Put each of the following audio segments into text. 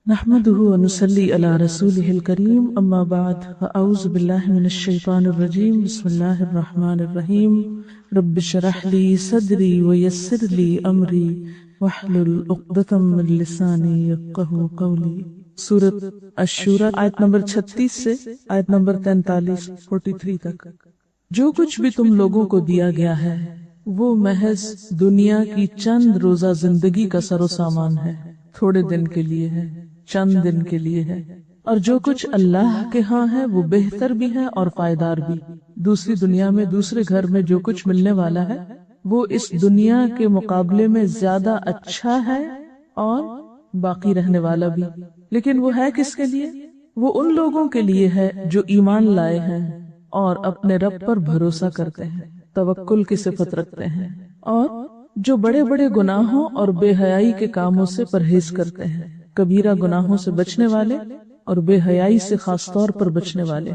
نحمده ونصلي على رسوله الكريم اما بعد فاعوذ بالله من الشيطان الرجيم بسم الله الرحمن الرحيم رب اشرح لي صدري ويسر لي امري واحلل عقدة من لساني يفقهوا قولي۔ سورۃ الشورى آیت نمبر 36 سے آیت نمبر 43 تک۔ جو کچھ بھی تم لوگوں کو دیا گیا ہے وہ محض دنیا کی چند روزہ زندگی کا سر و سامان ہے، تھوڑے دن کے لیے ہے، چند دن کے لیے ہے، اور جو کچھ اللہ کے ہاں ہے وہ بہتر بھی ہے اور پائیدار بھی۔ دوسری دنیا میں دوسرے گھر میں جو کچھ ملنے والا ہے وہ اس دنیا کے مقابلے میں زیادہ اچھا ہے اور باقی رہنے والا بھی، لیکن وہ ہے کس کے لیے؟ وہ ان لوگوں کے لیے ہے جو ایمان لائے ہیں اور اپنے رب پر بھروسہ کرتے ہیں، توکل کی صفت رکھتے ہیں، اور جو بڑے بڑے گناہوں اور بے حیائی کے کاموں سے پرہیز کرتے ہیں، کبیرہ گناہوں سے بچنے والے اور بے حیائی سے خاص طور پر بچنے والے،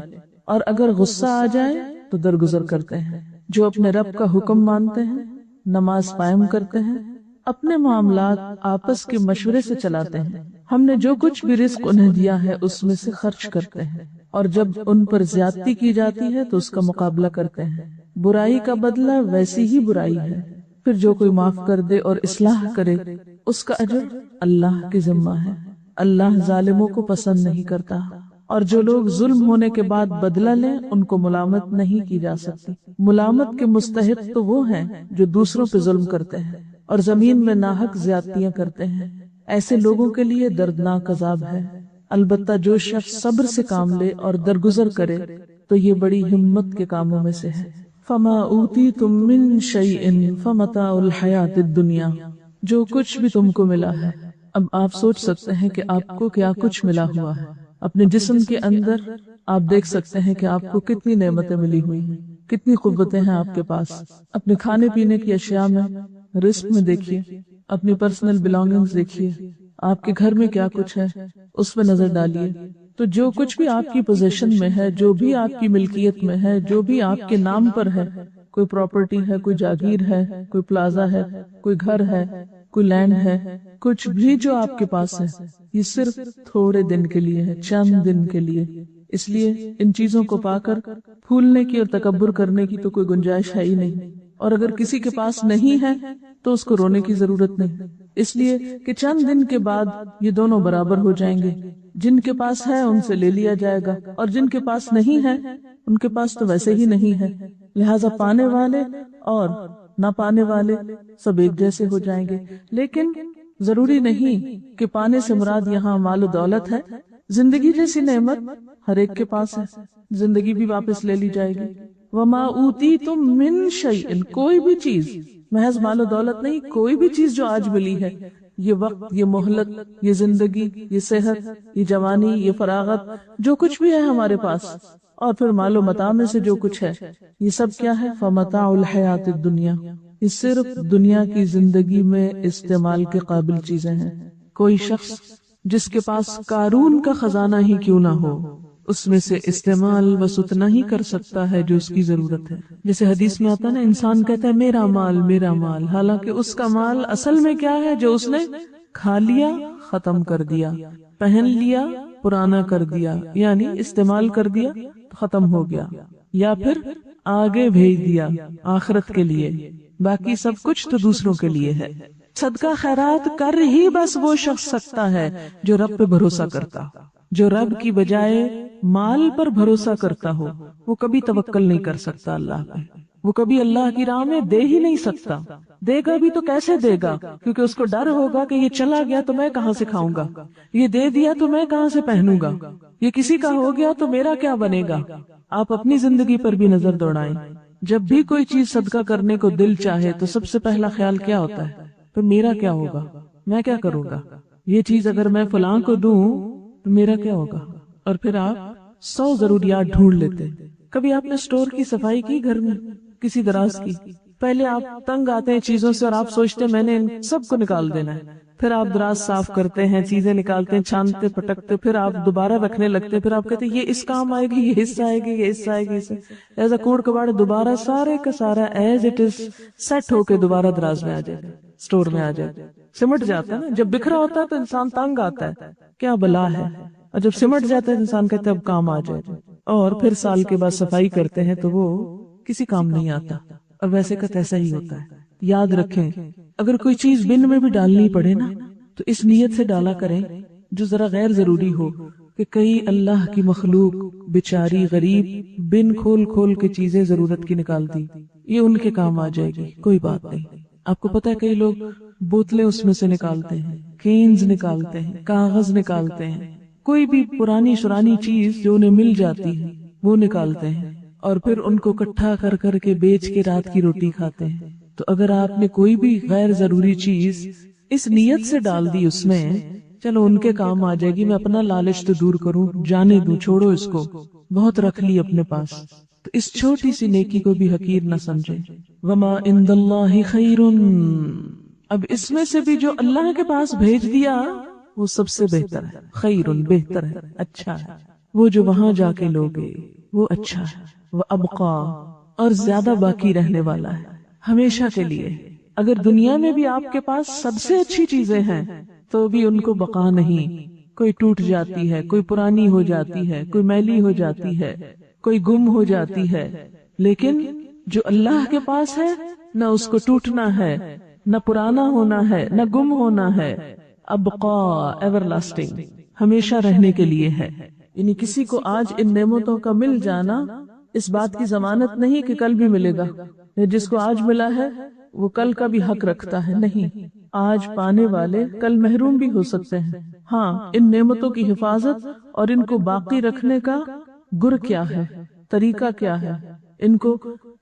اور اگر غصہ آ جائے تو درگزر کرتے ہیں، جو اپنے رب کا حکم مانتے ہیں، نماز قائم کرتے ہیں، اپنے معاملات آپس کے مشورے سے چلاتے ہیں، ہم نے جو کچھ بھی رزق انہیں دیا ہے اس میں سے خرچ کرتے ہیں، اور جب ان پر زیادتی کی جاتی ہے تو اس کا مقابلہ کرتے ہیں، برائی کا بدلہ ویسی ہی برائی ہے، پھر جو کوئی معاف کر دے اور اصلاح کرے اس کا اجر اللہ کے ذمہ ہے، اللہ ظالموں کو پسند نہیں کرتا، اور جو لوگ ظلم ہونے کے بعد بدلہ لیں ان کو ملامت نہیں کی جا سکتی۔ ملامت کے مستحق تو وہ ہیں جو دوسروں پہ ظلم کرتے ہیں اور زمین میں ناحق زیادتیاں کرتے ہیں، ایسے لوگوں کے لیے دردناک عذاب ہے۔ البتہ جو شخص صبر سے کام لے اور درگزر کرے تو یہ بڑی ہمت کے کاموں میں سے ہے۔ فما اوتیتم من شیء فمتاع الحیات الدنیا، جو کچھ بھی تم کو ملا ہے۔ اب آپ سوچ سکتے ہیں کہ آپ کو کیا کچھ ملا ہوا ہے۔ اپنے جسم کے اندر آپ دیکھ سکتے ہیں کہ آپ کو کتنی نعمتیں ملی ہوئی ہیں، کتنی قوتیں ہیں آپ کے پاس۔ اپنے کھانے پینے کی اشیاء میں، رزق میں دیکھیے، اپنی پرسنل بلانگنگز دیکھیے، آپ کے گھر میں کیا کچھ ہے اس میں نظر ڈالیے۔ تو جو کچھ بھی آپ کی پوزیشن میں ہے، جو بھی آپ کی ملکیت میں ہے، جو بھی آپ کے نام پر ہے، کوئی پراپرٹی ہے، کوئی جاگیر ہے، کوئی پلازا ہے، کوئی گھر ہے، کوئی لینڈ ہے، کچھ بھی جو آپ کے پاس ہے یہ صرف تھوڑے دن کے لیے ہے، چند دن کے لیے۔ اس لیے ان چیزوں کو پا کر پھولنے کی اور تکبر کرنے کی تو کوئی گنجائش ہے ہی نہیں، اور اگر کسی کے پاس نہیں ہے تو اس کو رونے کی ضرورت نہیں، اس لیے کہ چند دن کے بعد یہ دونوں برابر ہو جائیں گے۔ جن کے پاس ہے ان سے لے لیا جائے گا، اور جن کے پاس نہیں ہے ان کے پاس تو ویسے ہی نہیں ہے، لہٰذا پانے والے اور نہ پانے والے سب ایک جیسے ہو جائیں گے۔ لیکن ضروری نہیں کہ پانے سے مراد یہاں مال و دولت ہے، زندگی جیسی نعمت ہر ایک کے پاس ہے، زندگی بھی واپس لے لی جائے گی۔ وما اوتیتم من شیء، کوئی بھی چیز، محض مال و دولت نہیں، کوئی بھی چیز جو آج ملی ہے، یہ وقت، یہ مہلت، یہ زندگی، یہ صحت، یہ جوانی، یہ فراغت، جو کچھ بھی ہے ہمارے پاس، اور پھر مال و متاع میں سے جو کچھ ہے، یہ سب کیا ہے؟ فمتاع الحیات الدنیا، یہ صرف دنیا کی زندگی میں استعمال کے قابل چیزیں ہیں۔ کوئی شخص جس کے پاس قارون کا خزانہ ہی کیوں نہ ہو، اس میں سے استعمال بس اتنا ہی کر سکتا ہے جو اس کی ضرورت ہے۔ جیسے حدیث میں آتا ہے نا، انسان کہتا ہے میرا مال میرا مال، حالانکہ اس کا مال اصل میں کیا ہے؟ جو اس نے کھا لیا، ختم کر دیا، پہن لیا، پرانا کر دیا، یعنی استعمال کر دیا ختم ہو گیا، یا پھر آگے بھیج دیا آخرت کے لیے، باقی سب کچھ تو دوسروں کے لیے ہے۔ صدقہ خیرات کر ہی بس وہ شخص سکتا ہے جو رب پہ بھروسہ کرتا، جو رب کی بجائے مال پر بھروسہ کرتا ہو۔ وہ کبھی توکل نہیں کر سکتا اللہ پہ، وہ کبھی اللہ کی راہ میں دے ہی نہیں سکتا، دے گا بھی تو کیسے دے گا؟ کیونکہ اس کو ڈر ہوگا کہ یہ چلا گیا تو میں کہاں سے کھاؤں گا، یہ دے دیا تو میں کہاں سے پہنوں گا، یہ کسی کا ہو گیا تو میرا کیا بنے گا۔ آپ اپنی زندگی پر بھی نظر دوڑائیں، جب بھی کوئی چیز صدقہ کرنے کو دل چاہے تو سب سے پہلا خیال کیا ہوتا ہے؟ تو میرا کیا ہوگا، میں کیا کروں گا، یہ چیز اگر میں فلاں کو دوں تو میرا کیا ہوگا، اور پھر آپ 100 ضروریات ڈھونڈ لیتے۔ کبھی آپ نے سٹور کی صفائی کی گھر میں کسی دراز کی؟ پہلے آپ تنگ آتے ہیں چیزوں سے اور آپ سوچتے ہیں میں نے ان سب کو نکال دینا ہے، پھر آپ دراز صاف کرتے ہیں، چیزیں نکالتے ہیں، چھانتے پٹکتے، پھر آپ دوبارہ رکھنے لگتے، پھر آپ کہتے ہیں یہ اس کام آئے گی، یہ حصہ آئے گی، یہ حصہ آئے گی، ایسا کوڑ کباڑ دوبارہ سارے کا سارا ایز اٹ از سیٹ ہو کے دوبارہ دراز میں آ جائے، سٹور میں آ جائے، سمٹ جاتا ہے نا۔ جب بکھرا ہوتا ہے تو انسان تنگ آتا ہے، کیا بلا ہے. اور جب سمٹ جاتا ہے انسان کہتا ہے اب کام آ جائے، اور پھر سال کے بعد صفائی کرتے ہیں تو وہ کسی کام نہیں آتا. اور ویسے کا ایسا ہی ہوتا ہے. یاد رکھیں اگر کوئی چیز بن میں بھی ڈالنی پڑے نا تو اس نیت سے ڈالا کریں جو ذرا غیر ضروری ہو، کہ کئی اللہ کی مخلوق بیچاری غریب بن کھول کھول کے چیزیں ضرورت کی نکالتی، یہ ان کے کام آ جائے گی، کوئی بات نہیں. آپ کو پتا ہے کئی لوگ بوتلیں اس میں سے نکالتے ہیں، کینز نکالتے ہیں، کاغذ نکالتے ہیں، کوئی بھی پرانی شرانی چیز جو انہیں مل جاتی ہے وہ نکالتے ہیں اور پھر ان کو اکٹھا کر کر کے بیچ کے رات کی روٹی کھاتے ہیں. تو اگر آپ نے کوئی بھی غیر ضروری چیز اس نیت سے ڈال دی اس میں، چلو ان کے کام آ جائے گی، میں اپنا لالچ تو دور کروں، جانے دوں، چھوڑو اس کو، بہت رکھ لی اپنے پاس، تو اس چھوٹی سی نیکی کو بھی حقیر نہ سمجھیں. وما عند اللہ خیر، اب اس میں سے بھی جو اللہ کے پاس بھیج دیا وہ سب سے بہتر ہے، خیر بہتر ہے، اچھا ہے. وہ جو وہاں جا کے لوگے وہ اچھا ہے. وابقا، اور زیادہ باقی رہنے والا ہے، ہمیشہ کے لیے. اگر دنیا میں بھی آپ کے پاس سب سے اچھی چیزیں ہیں تو بھی ان کو بقا نہیں، کوئی ٹوٹ جاتی ہے، کوئی پرانی ہو جاتی ہے، کوئی میلی ہو جاتی ہے، کوئی گم ہو جاتی ہے. لیکن جو اللہ کے پاس ہے نہ اس کو ٹوٹنا ہے، نہ پرانا ہونا ہے، نہ گم ہونا ہے. ابقا، ایور لاسٹنگ، ہمیشہ رہنے کے لیے ہے. یعنی کسی کو آج ان نعمتوں کا مل جانا اس بات کی ضمانت نہیں کہ کل بھی ملے گا. جس کو آج ملا ہے وہ کل کا بھی حق رکھتا ہے، نہیں. آج پانے والے کل محروم بھی ہو سکتے ہیں. ہاں، ان نعمتوں کی حفاظت اور ان کو باقی رکھنے کا گر کیا ہے، طریقہ کیا ہے، ان کو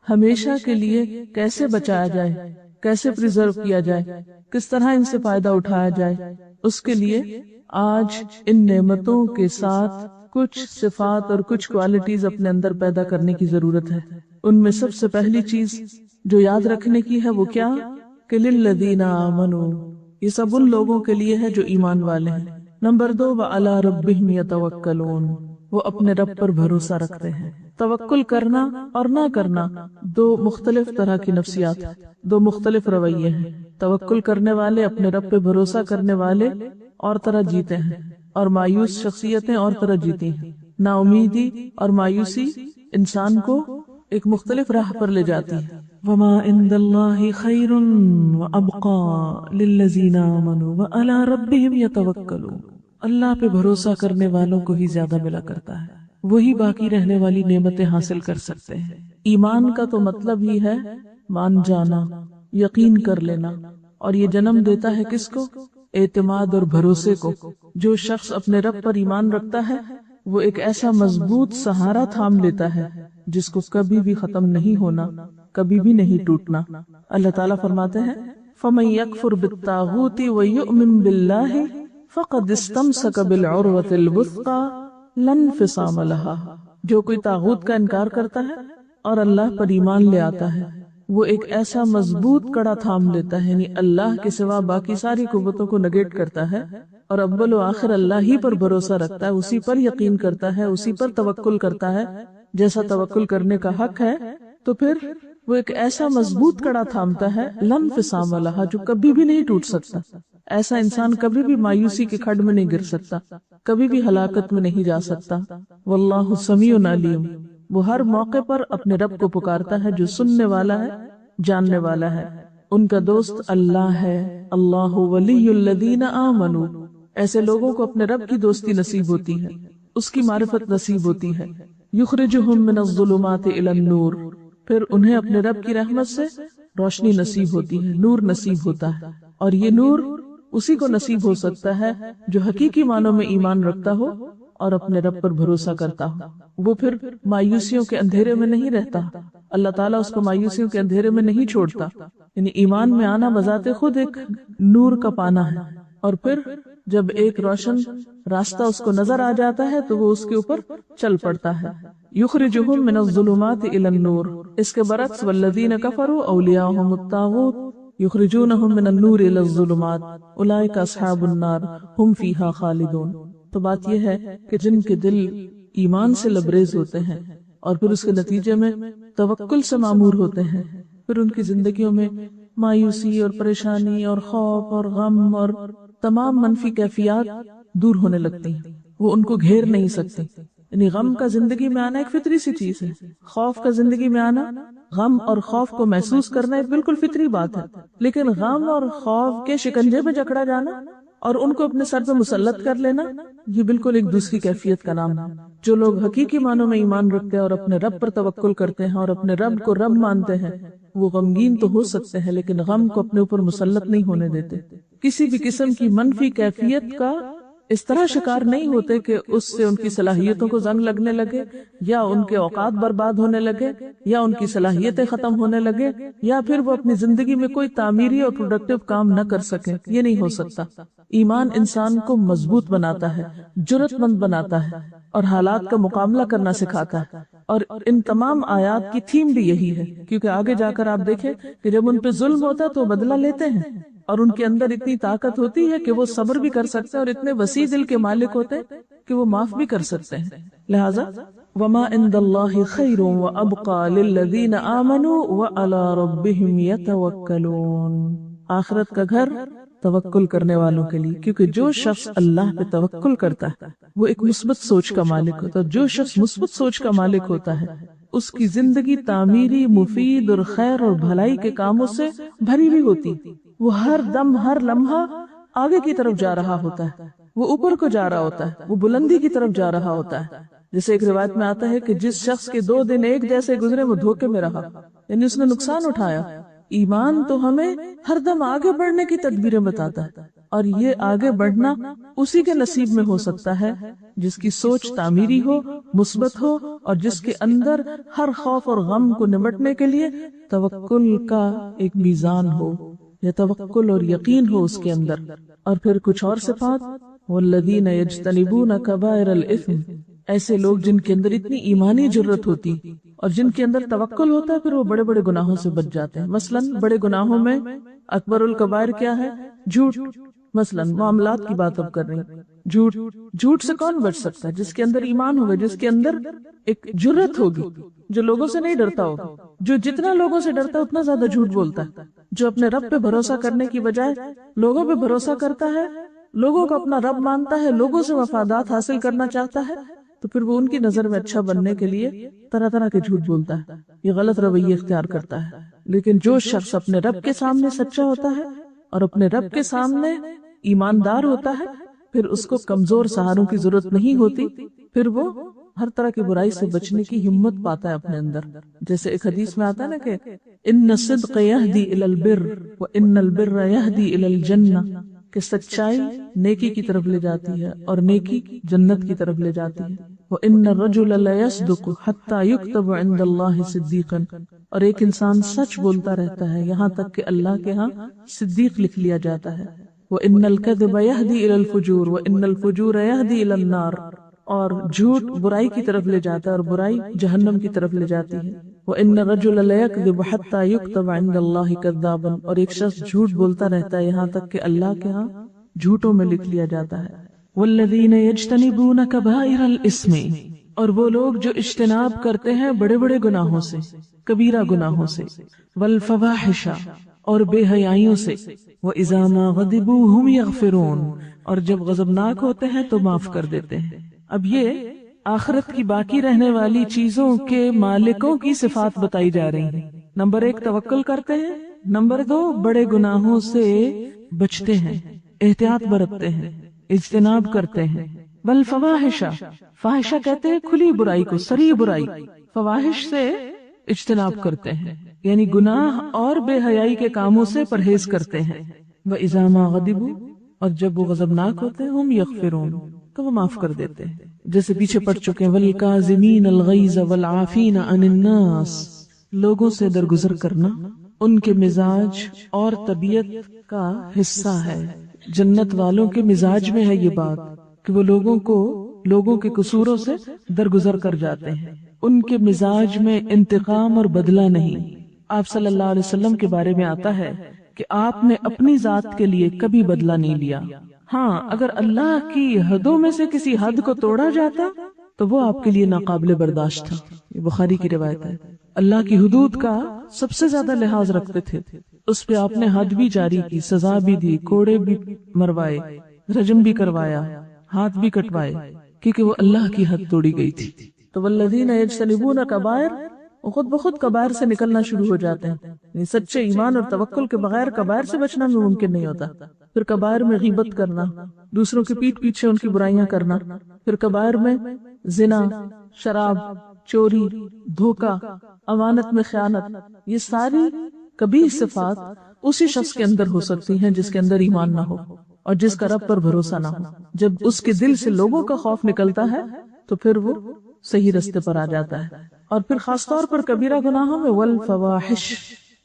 ہمیشہ کے لیے کیسے بچایا جائے، کیسے پریزرو کیا جائے، کس طرح ان سے فائدہ اٹھایا جائے، اس کے لیے آج ان نعمتوں کے ساتھ کچھ صفات اور کچھ کوالٹیز اپنے اندر پیدا کرنے کی ضرورت ہے. ان میں سب سے پہلی چیز جو یاد رکھنے کی ہے وہ کیا کہ للذین آمنوا، یہ سب ان لوگوں کے لیے ہے جو ایمان والے ہیں. نمبر 2، وعلی ربہم یتوکلون، وہ اپنے رب پر بھروسہ رکھتے ہیں. توکل کرنا اور نہ کرنا دو مختلف طرح کی نفسیات، دو مختلف رویے ہیں. توکل کرنے والے، اپنے رب پہ بھروسہ کرنے والے اور طرح جیتے ہیں، اور مایوس شخصیتیں اور طرح جیتی ہیں. نا امیدی اور مایوسی انسان کو ایک مختلف راہ پر لے جاتی ہے. وما عند اللہ خیر وابقا للذین آمنوا وعلی ربہم یتوکلون، اللہ پہ بھروسہ کرنے والوں کو ہی زیادہ ملا کرتا ہے، وہی باقی رہنے والی نعمتیں حاصل کر سکتے ہیں. ایمان کا تو مطلب ہی ہے مان جانا، یقین کر لینا، اور یہ جنم دیتا ہے کس کو؟ اعتماد اور بھروسے کو. جو شخص اپنے رب پر ایمان رکھتا ہے وہ ایک ایسا مضبوط سہارا تھام لیتا ہے جس کو کبھی بھی ختم نہیں ہونا، کبھی بھی نہیں ٹوٹنا. اللہ تعالیٰ فرماتے ہیں فَمَن يَكْفُرْ بِالطَّاغُوتِ وَيُؤْمِن بِاللَّهِ فَقَدِ اسْتَمْسَكَ بِالْعُرْوَةِ الْوُثْقَى لَا انفصام لَهَا، جو کوئی طاغوت کا انکار کرتا ہے اور اللہ پر ایمان لے آتا ہے وہ ایک ایسا مضبوط کڑا تھام لیتا ہے، یعنی اللہ کے سوا باقی ساری قوتوں کو نگیٹ کرتا ہے اور اول و آخر اللہ ہی پر بھروسہ رکھتا ہے، اسی پر یقین کرتا ہے، اسی پر توکل کرتا ہے جیسا توکل کرنے کا حق ہے. تو پھر وہ ایک ایسا مضبوط کڑا تھامتا ہے لا انفصام لہا، جو کبھی بھی نہیں ٹوٹ سکتا. ایسا انسان کبھی بھی مایوسی کے کھڈ میں نہیں گر سکتا، کبھی بھی ہلاکت میں نہیں جا سکتا. واللہ سمیع علیم، وہ ہر موقع پر اپنے رب کو پکارتا ہے جو سننے والا ہے، جاننے والا ہے. ان کا دوست اللہ ہے. اللہ ولی الذین آمنوا، ایسے لوگوں کو اپنے رب کی دوستی نصیب ہوتی ہے، اس کی معرفت نصیب ہوتی ہے. یخرجہم من الظلمات الی النور، پھر انہیں اپنے رب کی رحمت سے روشنی نصیب ہوتی ہے، نور نصیب ہوتا ہے. اور یہ نور اسی کو نصیب ہو سکتا ہے جو حقیقی معنوں میں ایمان رکھتا ہو اور اپنے رب پر بھروسہ کرتا ہو. وہ پھر مایوسیوں کے اندھیرے میں نہیں رہتا، اللہ تعالیٰ اس کو مایوسیوں کے اندھیرے میں نہیں چھوڑتا. یعنی ایمان میں آنا بذات خود ایک نور کا پانا ہے، اور پھر جب ایک روشن راستہ اس کو نظر آ جاتا ہے تو وہ اس کے اوپر چل پڑتا ہے. یخرجہم من الظلمات الی النور، اس کے برعکس والذین کفروا اولیاءہم الطاغوت یخرجونہم من النور الی الظلمات اولئک اصحاب النار ہم فیہا خالدون. تو بات یہ ہے کہ جن کے دل ایمان سے لبریز ہوتے ہیں اور پھر اس کے نتیجے میں توکل سے معمور ہوتے ہیں، پھر ان کی زندگیوں میں مایوسی اور پریشانی اور خوف اور غم اور تمام منفی کیفیات دور ہونے لگتی ہیں، وہ ان کو گھیر نہیں سکتی. یعنی غم کا زندگی میں آنا ایک فطری سی چیز ہے، خوف کا زندگی میں آنا، غم اور خوف کو محسوس کرنا ایک بالکل فطری بات ہے، لیکن غم اور خوف کے شکنجے میں جکڑا جانا اور ان کو اپنے سر پہ مسلط کر لینا، یہ بالکل ایک دوسری کیفیت کا نام ہے. جو لوگ حقیقی معنوں میں ایمان رکھتے ہیں اور اپنے رب پر توکل کرتے ہیں اور اپنے رب کو رب مانتے ہیں، وہ غمگین تو ہو سکتے ہیں لیکن غم کو اپنے اوپر مسلط نہیں ہونے دیتے. کسی بھی قسم کی منفی کیفیت کا اس طرح شکار نہیں ہوتے کہ اس سے ان کی صلاحیتوں کو زنگ لگنے لگے، یا ان کے اوقات برباد ہونے لگے، یا ان کی صلاحیتیں ختم ہونے لگے، یا پھر وہ اپنی زندگی میں کوئی تعمیری اور پروڈکٹیو کام نہ کر سکے. یہ نہیں ہو سکتا. ایمان انسان کو مضبوط بناتا ہے، جرأت مند بناتا ہے اور حالات کا مقابلہ کرنا سکھاتا ہے. اور ان تمام آیات کی تھیم بھی یہی ہے، کیونکہ آگے جا کر آپ دیکھیں کہ جب ان پہ ظلم ہوتا ہے تو بدلہ لیتے ہیں، اور ان کے اندر اتنی طاقت ہوتی ہے کہ وہ صبر بھی کر سکتے ہیں، اور اتنے وسیع دل کے مالک ہوتے ہیں کہ وہ معاف بھی کر سکتے ہیں. لہذا وَمَا عِندَ اللَّهِ خَيْرٌ وَأَبْقَى لِلَّذِينَ آمَنُوا وَعَلَى رَبِّهِمْ يَتَوَكَّلُونَ. آخرت کا گھر توکل کرنے والوں کے لیے، کیونکہ جو شخص اللہ پہ توکل کرتا ہے وہ ایک مثبت سوچ کا مالک ہوتا ہے. جو شخص مثبت سوچ کا مالک ہوتا ہے اس کی زندگی تعمیری، مفید اور خیر اور بھلائی کے کاموں سے بھری ہوئی ہوتی. وہ ہر دم، ہر لمحہ آگے کی طرف جا رہا ہوتا ہے، وہ اوپر کو جا رہا ہوتا ہے، وہ بلندی کی طرف جا رہا ہوتا ہے. جیسے ایک روایت میں آتا ہے کہ جس شخص کے 2 دن ایک جیسے گزرے وہ دھوکے میں رہا، یعنی اس نے نقصان اٹھایا. ایمان تو ہمیں ہر دم آگے بڑھنے کی تدبیریں بتاتا ہے، اور یہ آگے بڑھنا اسی کے نصیب میں ہو سکتا ہے جس کی سوچ تعمیری ہو، مثبت ہو، اور جس کے اندر ہر خوف اور غم کو نمٹنے کے لیے توکل کا ایک میزان ہو، یا توکل اور یقین ہو اس کے اندر. اور پھر کچھ اور صفات، والذین یجتنبون کبائر الاثم، ایسے لوگ جن کے اندر اتنی ایمانی جرت ہوتی اور جن کے اندر توکل ہوتا ہے، پھر وہ بڑے بڑے گناہوں سے بچ جاتے ہیں. مثلا بڑے گناہوں میں اکبر الکبائر کیا ہے؟ جھوٹ. مثلا معاملات کی بات اب کر رہی ہیں. جھوٹ سے کون بچ سکتا ہے؟ جس کے اندر ایمان ہوگا، جس کے اندر ایک جرت ہوگی، جو لوگوں سے نہیں ڈرتا ہوگا. جو جتنا لوگوں سے ڈرتا ہے اتنا زیادہ جھوٹ بولتا ہے. جو اپنے رب پہ بھروسہ کرنے کی بجائے لوگوں پہ بھروسہ کرتا ہے، لوگوں کو اپنا رب مانتا ہے، لوگوں سے مفادات حاصل کرنا چاہتا ہے، تو پھر وہ ان کی نظر میں اچھا بننے کے لیے طرح طرح کے جھوٹ بولتا ہے، یہ غلط رویے اختیار کرتا ہے. لیکن جو شخص اپنے رب کے سامنے سچا ہوتا ہے اور اپنے رب کے سامنے ایماندار ہوتا ہے، پھر اس کو کمزور سہاروں کی ضرورت نہیں ہوتی، پھر وہ ہر طرح کی برائی سے بچنے کی ہمت پاتا ہے اپنے اندر. جیسے ایک حدیث میں آتا ہے نا کہ ان الصدق یہدی الی البر وان البر یہدی الی الجنہ، کہ سچائی نیکی کی طرف لے جاتی ہے اور نیکی جنت کی طرف لے جاتی ہے. وان الرجل لیصدق حتی یکتب عند اللہ صدیقا، اور ایک انسان سچ بولتا رہتا ہے یہاں تک کہ اللہ کے ہاں صدیق لکھ لیا جاتا ہے. وان الکذب یہدی الی الفجور وان الفجور یہدی الی النار، اور جھوٹ برائی کی طرف لے جاتا ہے اور برائی جہنم کی طرف لے جاتی ہے. وَإِنَّ الرَّجُلَ لَيَكْذِبُ حَتَّى يُكْتَبَ عِندَ اللَّهِ كَذَّابًا، اور ایک شخص جھوٹ بولتا رہتا ہے یہاں تک کہ اللہ کے ہاں جھوٹوں میں لکھ لیا جاتا ہے. وَالَّذِينَ يَجْتَنِبُونَ كَبَائِرَ الْإِثْمِ، اور وہ لوگ جو اجتناب کرتے ہیں بڑے بڑے گناہوں سے، کبیرہ گناہوں سے. وَالْفَوَاحِشَ، اور بے حیائیوں سے. وَإِذَا مَا غَضِبُوا هُمْ يَغْفِرُونَ، اور جب غضبناک ہوتے ہیں تو معاف کر دیتے ہیں. اب یہ آخرت کی باقی رہنے والی چیزوں کے مالکوں کی صفات بتائی جا رہی ہیں. نمبر 1 توکل کرتے ہیں، نمبر 2 بڑے گناہوں سے بچتے ہیں، احتیاط برتتے ہیں، اجتناب کرتے ہیں. بل فواحشہ، فاحشہ کہتے ہیں کھلی برائی کو، صریح برائی. فواحش سے اجتناب کرتے ہیں یعنی گناہ اور بے حیائی کے کاموں سے پرہیز کرتے ہیں. وَإِذَا مَا غَضِبُوا، اور جب وہ غضبناک ہوتے ہیں، ہم یغفرون، تو وہ معاف کر دیتے ہیں. جیسے پیچھے پڑھ چکے ہیں وَالْكَاظِمِينَ الْغَيْظَ وَالْعَافِينَ عَنِ النَّاسِ، لوگوں سے درگزر کرنا ان کے مزاج اور طبیعت کا حصہ ہے. جنت والوں کے مزاج میں ہے یہ بات کہ وہ لوگوں کے قصوروں سے درگزر کر جاتے ہیں. ان کے مزاج میں انتقام اور بدلہ نہیں. آپ صلی اللہ علیہ وسلم کے بارے میں آتا ہے کہ آپ نے اپنی ذات کے لیے کبھی بدلہ نہیں لیا. ہاں، اگر اللہ کی حدوں میں سے کسی حد کو توڑا جاتا تو وہ آپ کے لیے ناقابل برداشت تھا. یہ بخاری کی روایت ہے. اللہ کی حدود کا سب سے زیادہ لحاظ رکھتے تھے، اس پہ آپ نے حد بھی جاری کی، سزا بھی دی، کوڑے بھی مروائے، رجم بھی کروایا. ہاتھ بھی کٹوائے کیونکہ وہ اللہ کی حد توڑی گئی تھی. تو والذین یجتنبون کبائر، وہ خود بخود کبائر سے نکلنا شروع ہو جاتے ہیں. یعنی سچے ایمان اور توکل کے بغیر کبائر سے بچنا بھی ممکن نہیں ہوتا. پھر کبائر میں غیبت کرنا، دوسروں کی پیٹھ پیچھے ان کی برائیاں کرنا. پھر کبائر میں زنا، شراب، چوری، دھوکہ، امانت میں خیانت، یہ ساری کبھی صفات اسی شخص کے اندر ہو سکتی ہیں جس کے اندر ایمان نہ ہو اور جس کا رب پر بھروسہ نہ ہو. جب اس کے دل سے لوگوں کا خوف نکلتا ہے تو پھر وہ صحیح رستے پر آ جاتا ہے. اور پھر خاص طور پر کبیرہ گناہوں میں والفواحش،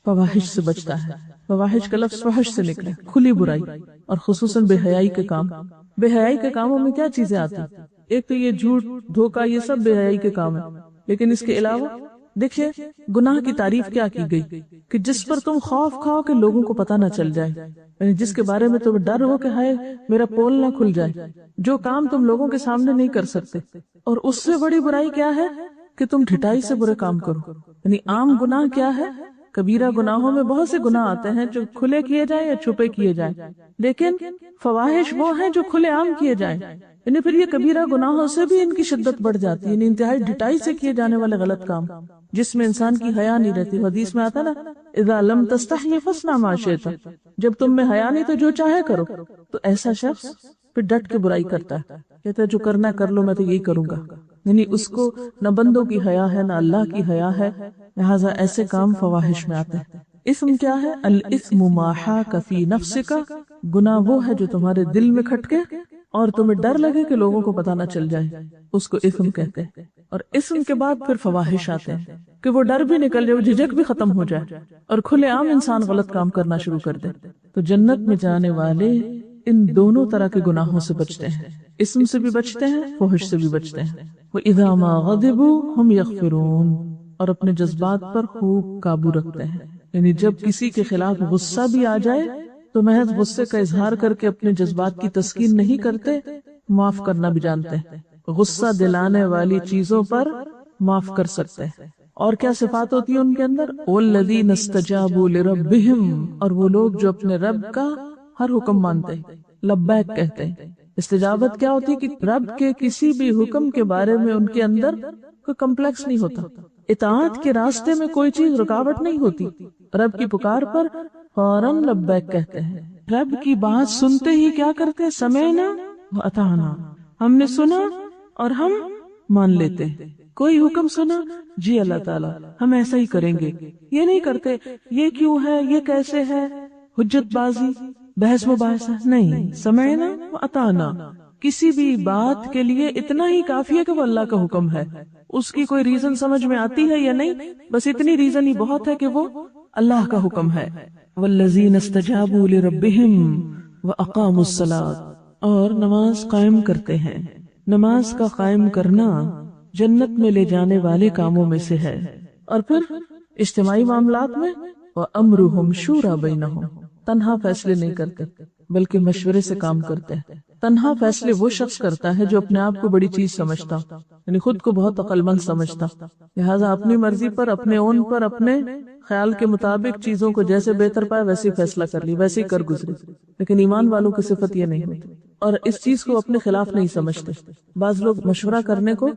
فواحش سے بچتا ہے. فواحش کا لفظ فحش سے نکلا، کھلی برائی، اور خصوصاً بے حیائی کے کام. بے حیائی کے کاموں میں کیا چیزیں آتی؟ ایک تو یہ جھوٹ، دھوکہ، یہ سب بے حیائی کے کام ہیں. لیکن اس کے علاوہ دیکھیے گناہ کی تعریف کیا کی گئی کہ جس پر تم خوف کھاؤ کہ لوگوں کو پتہ نہ چل جائے، یعنی جس کے بارے میں تمہیں ڈر ہو کہ ہائے میرا پول نہ کھل جائے، جو کام تم لوگوں کے سامنے نہیں کر سکتے. اور اس سے بڑی برائی کیا ہے کہ تم ڈھٹائی سے برے کام کرو. یعنی عام گناہ کیا ہے؟ کبیرہ گناہوں میں بہت سے گناہ آتے ہیں جو کھلے کیے جائیں یا چھپے کیے جائیں، لیکن فواحش وہ ہیں جو کھلے عام کیے جائیں. یعنی پھر یہ کبیرہ گناہوں سے بھی ان کی شدت بڑھ جاتی ہے. یعنی انتہائی ڈھٹائی سے کیے جانے والے غلط کام جس میں انسان کی حیا نہیں رہتی. حدیث میں آتا نا اذا لم تستحی فاصنع ما شئت، جب تم میں حیا نہیں تو جو چاہے کرو. تو ایسا شخص پھر ڈٹ کے برائی کرتا ہے، کہتا ہے جو کرنا کر لو، میں تو یہی کروں گا. یعنی اس کو نہ بندوں کی حیا ہے نہ اللہ کی حیا ہے، لہذا ایسے کام فواحش میں آتے ہیں. اسم کیا ہے؟ الاثم ما حاک فی نفسک، گناہ وہ ہے جو تمہارے دل میں کھٹکے اور تمہیں ڈر لگے کہ لوگوں کو پتہ نہ چل جائے، اس کو اسم کہتے ہیں. اور اسم کے بعد پھر فواحش آتے ہیں کہ وہ ڈر بھی نکل جائے، جھجک بھی ختم ہو جائے اور کھلے عام انسان غلط کام کرنا شروع کر دے. تو جنت میں جانے والے ان دونوں طرح کے گناہوں سے بچتے ہیں، اسم سے بھی بچتے ہیں، فحش سے بھی بچتے ہیں. وَإِذَا مَا غَضِبُوا هُمْ يَغْفِرُونَ، اور اپنے جذبات پر خوب قابو رکھتے ہیں. یعنی جب کسی کے خلاف غصہ بھی آ جائے تو محض غصے کا اظہار کر کے اپنے جذبات کی تسکین نہیں کرتے، معاف کرنا بھی جانتے ہیں. غصہ دلانے والی چیزوں پر معاف کر سکتے ہیں. اور کیا صفات ہوتی ہیں ان کے اندر؟ وَالَّذِينَ اسْتَجَابُوا لِرَبِّهِمْ، اور وہ لوگ جو اپنے رب کا ہر حکم مانتے ہیں، لبیک کہتے ہیں. استجابت کیا ہوتی ہے کہ رب کے کسی بھی حکم کے بارے میں ان کے اندر کوئی کمپلیکس نہیں ہوتا، اطاعت کے راستے میں کوئی چیز رکاوٹ نہیں ہوتی. رب کی پکار پر فوراً لبیک کہتے ہیں. رب کی بات سنتے ہی کیا کرتے ہیں؟ سمعنا واطعنا، ہم نے سنا اور ہم مان لیتے ہیں. کوئی حکم سنا، جی اللہ تعالیٰ ہم ایسا ہی کریں گے. یہ نہیں کرتے یہ کیوں ہے، یہ کیسے ہے، حجت بازی، بحث مباحثہ نہیں. سمعنا واطعنا، کسی بھی بات کے لیے اتنا ہی کافی ہے کہ وہ اللہ کا حکم ہے. اس کی کوئی ریزن سمجھ میں آتی ہے یا نہیں، بس اتنی ریزن ہی بہت ہے کہ وہ اللہ کا حکم ہے. والذین استجابوا لربهم واقاموا الصلاۃ، اور نماز قائم کرتے ہیں. نماز کا قائم کرنا جنت میں لے جانے والے کاموں میں سے ہے. اور پھر اجتماعی معاملات میں وامرهم شورى بینہم، تنہا فیصلے نہیں کرتے بلکہ مشورے سے کام کرتے ہیں. تنہا فیصلے وہ شخص کرتا ہے جو اپنے آپ کو بڑی چیز سمجھتا، یعنی خود کو بہت عقل مند سمجھتا، لہٰذا اپنی مرضی پر، اپنے اون پر، اپنے خیال کے مطابق چیزوں کو جیسے بہتر پائے ویسے فیصلہ کر لی، ویسے ہی کر گزرے. لیکن ایمان والوں کی صفت یہ نہیں ہوتی اور اس چیز کو اپنے خلاف نہیں سمجھتے. بعض لوگ مشورہ کرنے کو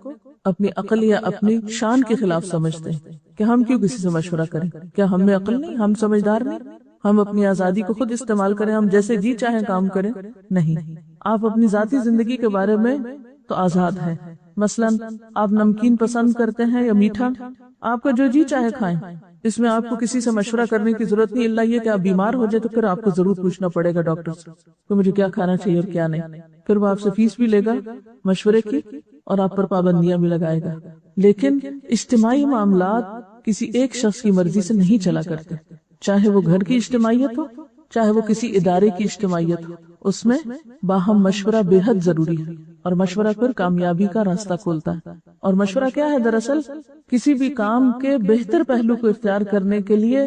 اپنی عقل یا اپنی شان کے خلاف سمجھتے ہیں کہ ہم کیوں کسی سے مشورہ کریں، کیا ہم میں عقل نہیں، ہم سمجھدار نہیں، ہم اپنی آزادی کو خود استعمال کریں، ہم جیسے جی چاہیں کام کریں. نہیں، آپ اپنی ذاتی زندگی کے بارے میں تو آزاد ہیں. مثلا آپ نمکین پسند کرتے ہیں یا میٹھا، آپ کا جو جی چاہے کھائیں، اس میں آپ کو کسی سے مشورہ کرنے کی ضرورت نہیں، اللہ یہ کہ آپ بیمار ہو جائے تو پھر آپ کو ضرور پوچھنا پڑے گا ڈاکٹر سے کہ مجھے کیا کھانا چاہیے اور کیا نہیں. پھر وہ آپ سے فیس بھی لے گا مشورے کی اور آپ پر پابندیاں بھی لگائے گا. لیکن اجتماعی معاملات کسی ایک شخص کی مرضی سے نہیں چلا کرتے، چاہے وہ گھر کی اجتماعیت ہو، چاہے وہ کسی ادارے کی اجتماعیت ہو. اس میں باہم مشورہ بے حد ضروری ہے اور مشورہ پھر کامیابی کا راستہ کھولتا ہے. اور مشورہ کیا ہے؟ دراصل کسی بھی کام کے بہتر پہلو کو اختیار کرنے کے لیے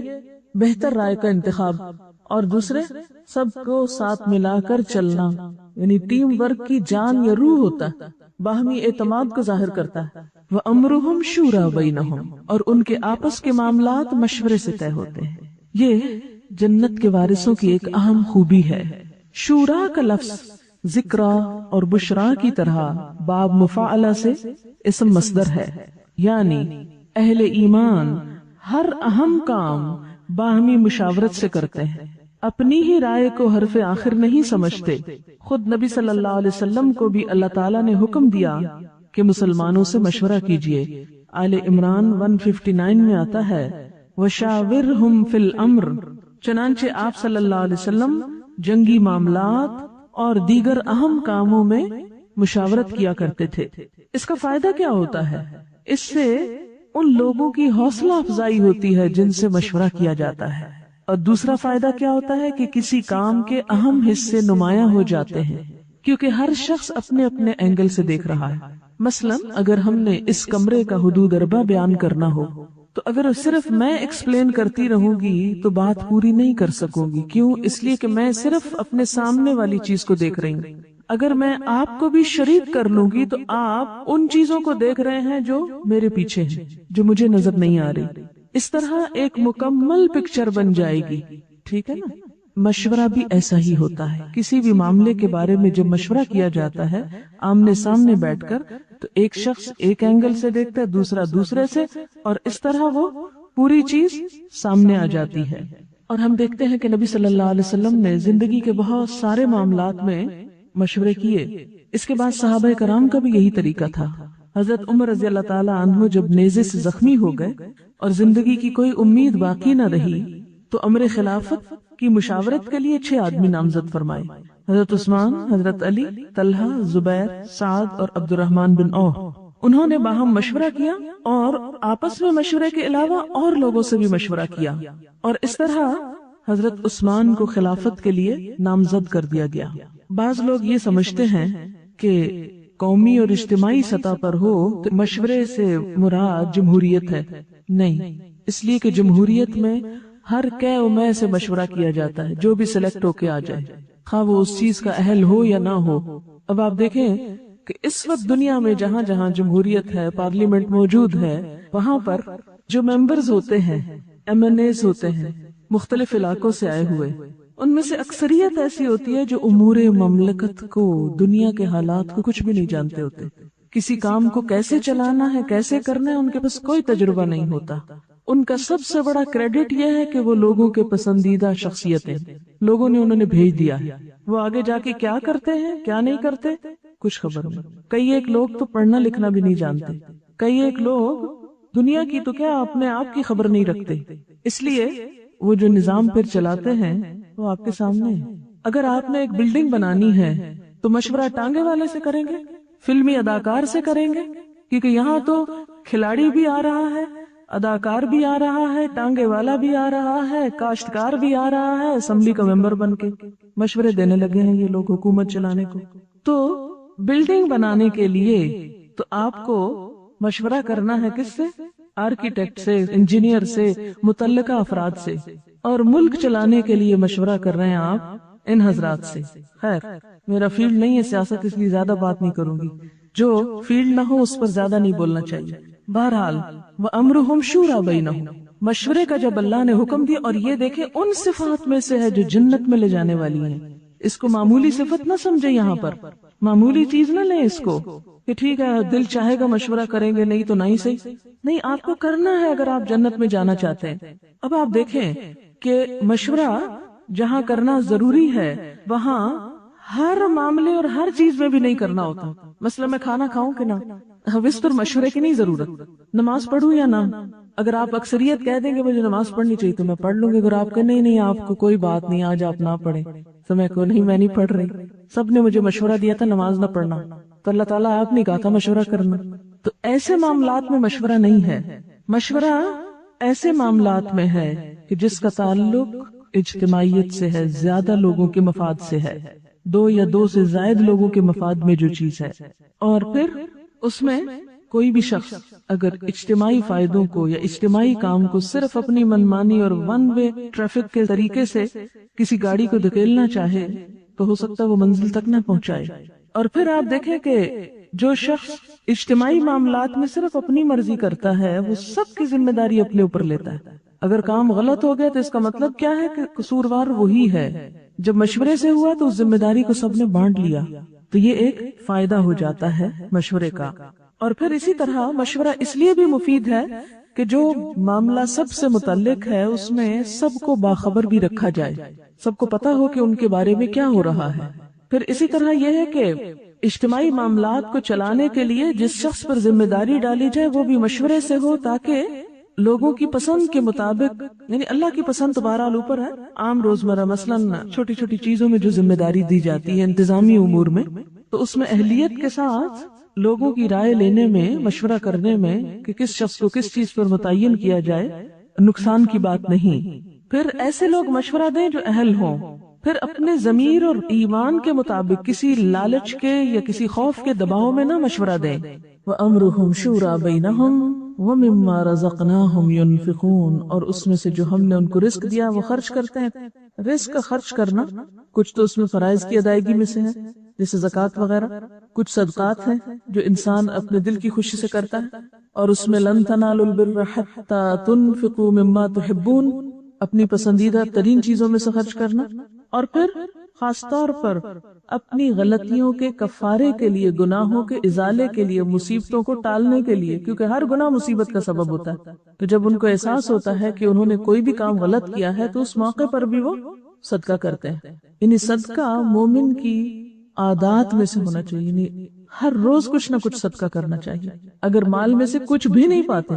بہتر رائے کا انتخاب اور دوسرے سب کو ساتھ ملا کر چلنا، یعنی ٹیم ورک کی جان یا روح ہوتا ہے، باہمی اعتماد کو ظاہر کرتا ہے. وَأَمْرُهُمْ شُورَى بَيْنَهُمْ، اور ان کے آپس کے معاملات مشورے سے طے ہوتے ہیں. یہ جنت کے وارثوں کی ایک اہم خوبی ہے. شورا کا لفظ ذکرا اور بشرا کی طرح باب مفاعلہ سے اسم مصدر ہے، یعنی اہل ایمان ہر اہم کام باہمی مشاورت سے کرتے ہیں، اپنی ہی رائے کو حرف آخر نہیں سمجھتے۔ خود نبی صلی اللہ علیہ وسلم کو بھی اللہ تعالیٰ نے حکم دیا کہ مسلمانوں سے مشورہ کیجیے۔ آل عمران 159 میں آتا ہے وَشَاوِرْهُمْ فِي الْأَمْرِ، چنانچہ آپ صلی اللہ علیہ وسلم جنگی معاملات اور دیگر اہم کاموں میں مشاورت کیا کرتے تھے۔ اس کا فائدہ کیا ہوتا ہے؟ اس سے ان لوگوں کی حوصلہ افزائی ہوتی ہے جن سے مشورہ کیا جاتا ہے، اور دوسرا فائدہ کیا ہوتا ہے کہ کسی کام کے اہم حصے نمایاں ہو جاتے ہیں، کیونکہ ہر شخص اپنے اپنے اینگل سے دیکھ رہا ہے۔ مثلا اگر ہم نے اس کمرے کا حدود اربع بیان کرنا ہو تو اگر صرف میں ایکسپلین کرتی رہوں گی تو بات پوری نہیں کر سکوں گی۔ کیوں؟ اس لیے کہ میں صرف اپنے سامنے والی چیز کو دیکھ رہی ہوں۔ اگر میں آپ کو بھی شریک کر لوں گی تو آپ ان چیزوں کو دیکھ رہے ہیں جو میرے پیچھے ہیں، جو مجھے نظر نہیں آ رہی۔ اس طرح ایک مکمل پکچر بن جائے گی، ٹھیک ہے نا؟ مشورہ بھی ایسا ہی ہوتا ہے۔ کسی بھی معاملے کے بارے میں جب مشورہ کیا جاتا ہے آمنے سامنے بیٹھ کر، تو ایک شخص ایک اینگل سے دیکھتا ہے، دوسرا دوسرے سے، اور اس طرح وہ پوری چیز سامنے آ جاتی ہے۔ اور ہم دیکھتے ہیں کہ نبی صلی اللہ علیہ وسلم نے زندگی کے بہت سارے معاملات میں مشورے کیے۔ اس کے بعد صحابہ کرام کا بھی یہی طریقہ تھا۔ حضرت عمر رضی اللہ تعالی عنہ جب نیزے سے زخمی ہو گئے اور زندگی کی کوئی امید باقی نہ رہی تو امر خلافت کی مشاورت کے لیے 6 آدمی نامزد فرمائے۔ حضرت عثمان، حضرت علی، طلحہ، زبیر، سعد اور عبد الرحمن بن عوف۔ انہوں نے باہم مشورہ کیا اور آپس میں مشورے کے علاوہ اور لوگوں سے بھی مشورہ کیا، اور اس طرح حضرت عثمان کو خلافت کے لیے نامزد کر دیا گیا۔ بعض لوگ یہ سمجھتے ہیں کہ قومی اور اجتماعی سطح پر ہو تو مشورے سے مراد جمہوریت ہے۔ نہیں، اس لیے کہ جمہوریت میں ہر کہ و میں سے مشورہ کیا جاتا ہے، جو بھی سلیکٹ ہو کے آ جائے، خواہ وہ اس چیز کا اہل ہو یا نہ ہو۔ اب آپ دیکھیں کہ اس وقت دنیا میں جہاں جہاں جمہوریت ہے، پارلیمنٹ موجود ہے، وہاں پر جو ممبرز ہوتے ہیں، MNAs ہوتے ہیں، مختلف علاقوں سے آئے ہوئے، ان میں سے اکثریت ایسی ہوتی ہے جو امور مملکت کو، دنیا کے حالات کو کچھ بھی نہیں جانتے ہوتے۔ کسی کام کو کیسے چلانا ہے، کیسے کرنا ہے، ان کے پاس کوئی تجربہ نہیں ہوتا۔ ان کا سب سے بڑا کریڈٹ یہ ہے کہ وہ لوگوں کے پسندیدہ شخصیتیں، لوگوں نے انہوں نے بھیج دیا ہے، وہ آگے جا کے کیا کرتے ہیں کیا نہیں کرتے کچھ خبر نہیں۔ کئی ایک لوگ تو پڑھنا لکھنا بھی نہیں جانتے، کئی ایک لوگ دنیا کی تو کیا اپنے آپ کی خبر نہیں رکھتے، اس لیے وہ جو نظام پھر چلاتے ہیں وہ آپ کے سامنے ہے۔ اگر آپ نے ایک بلڈنگ بنانی ہے تو مشورہ ٹانگے والے سے کریں گے، فلمی اداکار سے کریں گے، کیونکہ یہاں تو کھلاڑی بھی آ رہا ہے، اداکار بھی آ رہا ہے، ٹانگے والا بھی آ رہا ہے، کاشتکار بھی آ رہا ہے، اسمبلی کا ممبر بن کے مشورے دینے لگے ہیں یہ لوگ حکومت چلانے کو۔ تو بلڈنگ بنانے کے لیے تو آپ کو مشورہ کرنا ہے کس سے؟ آرکیٹیکٹ سے، انجینئر سے، متعلقہ افراد سے، اور ملک چلانے کے لیے مشورہ کر رہے ہیں آپ ان حضرات سے۔ خیر میرا فیلڈ نہیں ہے سیاست، اس لیے زیادہ بات نہیں کروں گی، جو فیلڈ نہ ہو اس پر زیادہ نہیں بولنا چاہیے۔ بہرحال وَأَمْرُهُمْ شُورَى بَيْنَهُمْ، مشورے کا جب اللہ نے حکم دیا، اور یہ دیکھیں ان صفات میں سے ہے جو جنت میں لے جانے والی ہیں۔ اس کو معمولی صفت نہ سمجھے، یہاں پر معمولی چیز نہ لیں اس کو کہ ٹھیک ہے دل چاہے گا مشورہ کریں گے، نہیں تو نہیں صحیح، نہیں، آپ کو کرنا ہے اگر آپ جنت میں جانا چاہتے ہیں۔ اب آپ دیکھیں کہ مشورہ جہاں کرنا ضروری ہے وہاں ہر معاملے اور ہر چیز میں بھی نہیں کرنا ہوتا۔ مثلا میں کھانا کھاؤں کہ نہ، اس پر مشورے کی نہیں ضرورت، نماز پڑھوں یا نہ۔ اگر آپ اکثریت کہہ دیں گے مجھے نماز پڑھنی چاہیے تو میں پڑھ لوں گی، اگر آپ کہیں نہیں آپ کو کوئی بات نہیں، آج آپ نہ پڑھیں تو میں کو نہیں، میں نہیں پڑھ رہی، سب نے مجھے مشورہ دیا تھا نماز نہ پڑھنا، تو اللہ تعالیٰ آپ نے کہا تھا مشورہ کرنا۔ تو ایسے معاملات میں مشورہ نہیں ہے۔ مشورہ ایسے معاملات میں ہے کہ جس کا تعلق اجتماعیت سے ہے، زیادہ لوگوں کے مفاد سے ہے، 2 یا 2 سے زائد لوگوں کے مفاد میں جو چیز ہے، اور پھر اس میں کوئی بھی شخص اگر اجتماعی فائدوں کو یا اجتماعی کام کو صرف اپنی منمانی اور ون وے ٹریفک کے طریقے سے کسی گاڑی کو دھکیلنا چاہے تو ہو سکتا ہے وہ منزل تک نہ پہنچائے۔ اور پھر آپ دیکھیں کہ جو شخص اجتماعی معاملات میں صرف اپنی مرضی کرتا ہے وہ سب کی ذمہ داری اپنے اوپر لیتا ہے۔ اگر کام غلط ہو گیا تو اس کا مطلب کیا ہے کہ قصوروار وہی ہے. جب مشورے سے ہوا تو اس ذمہ داری کو سب نے بانٹ لیا، تو یہ ایک فائدہ ہو جاتا ہے مشورے کا. اور پھر اسی طرح مشورہ اس لیے بھی مفید ہے کہ جو معاملہ سب سے متعلق ہے اس میں سب کو باخبر بھی رکھا جائے، سب کو پتا ہو کہ ان کے بارے میں کیا ہو رہا ہے. پھر اسی طرح یہ ہے کہ اجتماعی معاملات کو چلانے کے لیے جس شخص پر ذمہ داری ڈالی جائے وہ بھی مشورے سے ہو، تاکہ لوگوں کی پسند کے مطابق، یعنی اللہ کی پسند تو بہرحال اوپر ہے، عام روزمرہ مثلاً چھوٹی چھوٹی چیزوں میں جو ذمہ داری دی جاتی ہے انتظامی امور میں، تو اس میں اہلیت کے ساتھ لوگوں کی رائے لینے میں، مشورہ کرنے میں کہ کس شخص کو کس چیز پر متعین کیا جائے، نقصان کی بات نہیں. پھر ایسے لوگ مشورہ دیں جو اہل ہوں. پھر اپنے ضمیر اور ایمان کے مطابق کسی لالچ کے یا کسی خوف کے دباؤ میں نہ مشورہ دیں. وَأَمْرُهُمْ شُورَى بَيْنَهُمْ وَمِمَّا رَزَقْنَاهُمْ يُنْفِقُونَ، اور اس میں سے جو ہم نے ان کو رزق دیا وہ خرچ کرتے ہیں. رزق کا خرچ کرنا کچھ تو اس میں فرائض کی ادائیگی میں سے ہے جیسے زکوٰۃ وغیرہ، کچھ صدقات ہیں جو انسان اپنے دل کی خوشی سے کرتا ہے، اور اس میں لَن تَنَالُوا الْبِرَّ حَتَّى تُنْفِقُوا مِمَّا تُحِبُّونَ، اپنی پسندیدہ ترین چیزوں میں سے خرچ کرنا. اور پھر خاص طور پر اپنی غلطیوں کے کفارے کے لیے، گناہوں کے ازالے کے لیے، مصیبتوں کو ٹالنے کے لیے، کیونکہ ہر گناہ مصیبت کا سبب ہوتا ہے. تو جب ان کو احساس ہوتا ہے کہ انہوں نے کوئی بھی کام غلط کیا ہے تو اس موقع پر بھی وہ صدقہ کرتے ہیں. یعنی صدقہ مومن کی عادات میں سے ہونا چاہیے، یعنی ہر روز کچھ نہ کچھ صدقہ کرنا چاہیے. اگر مال میں سے کچھ بھی نہیں پاتے،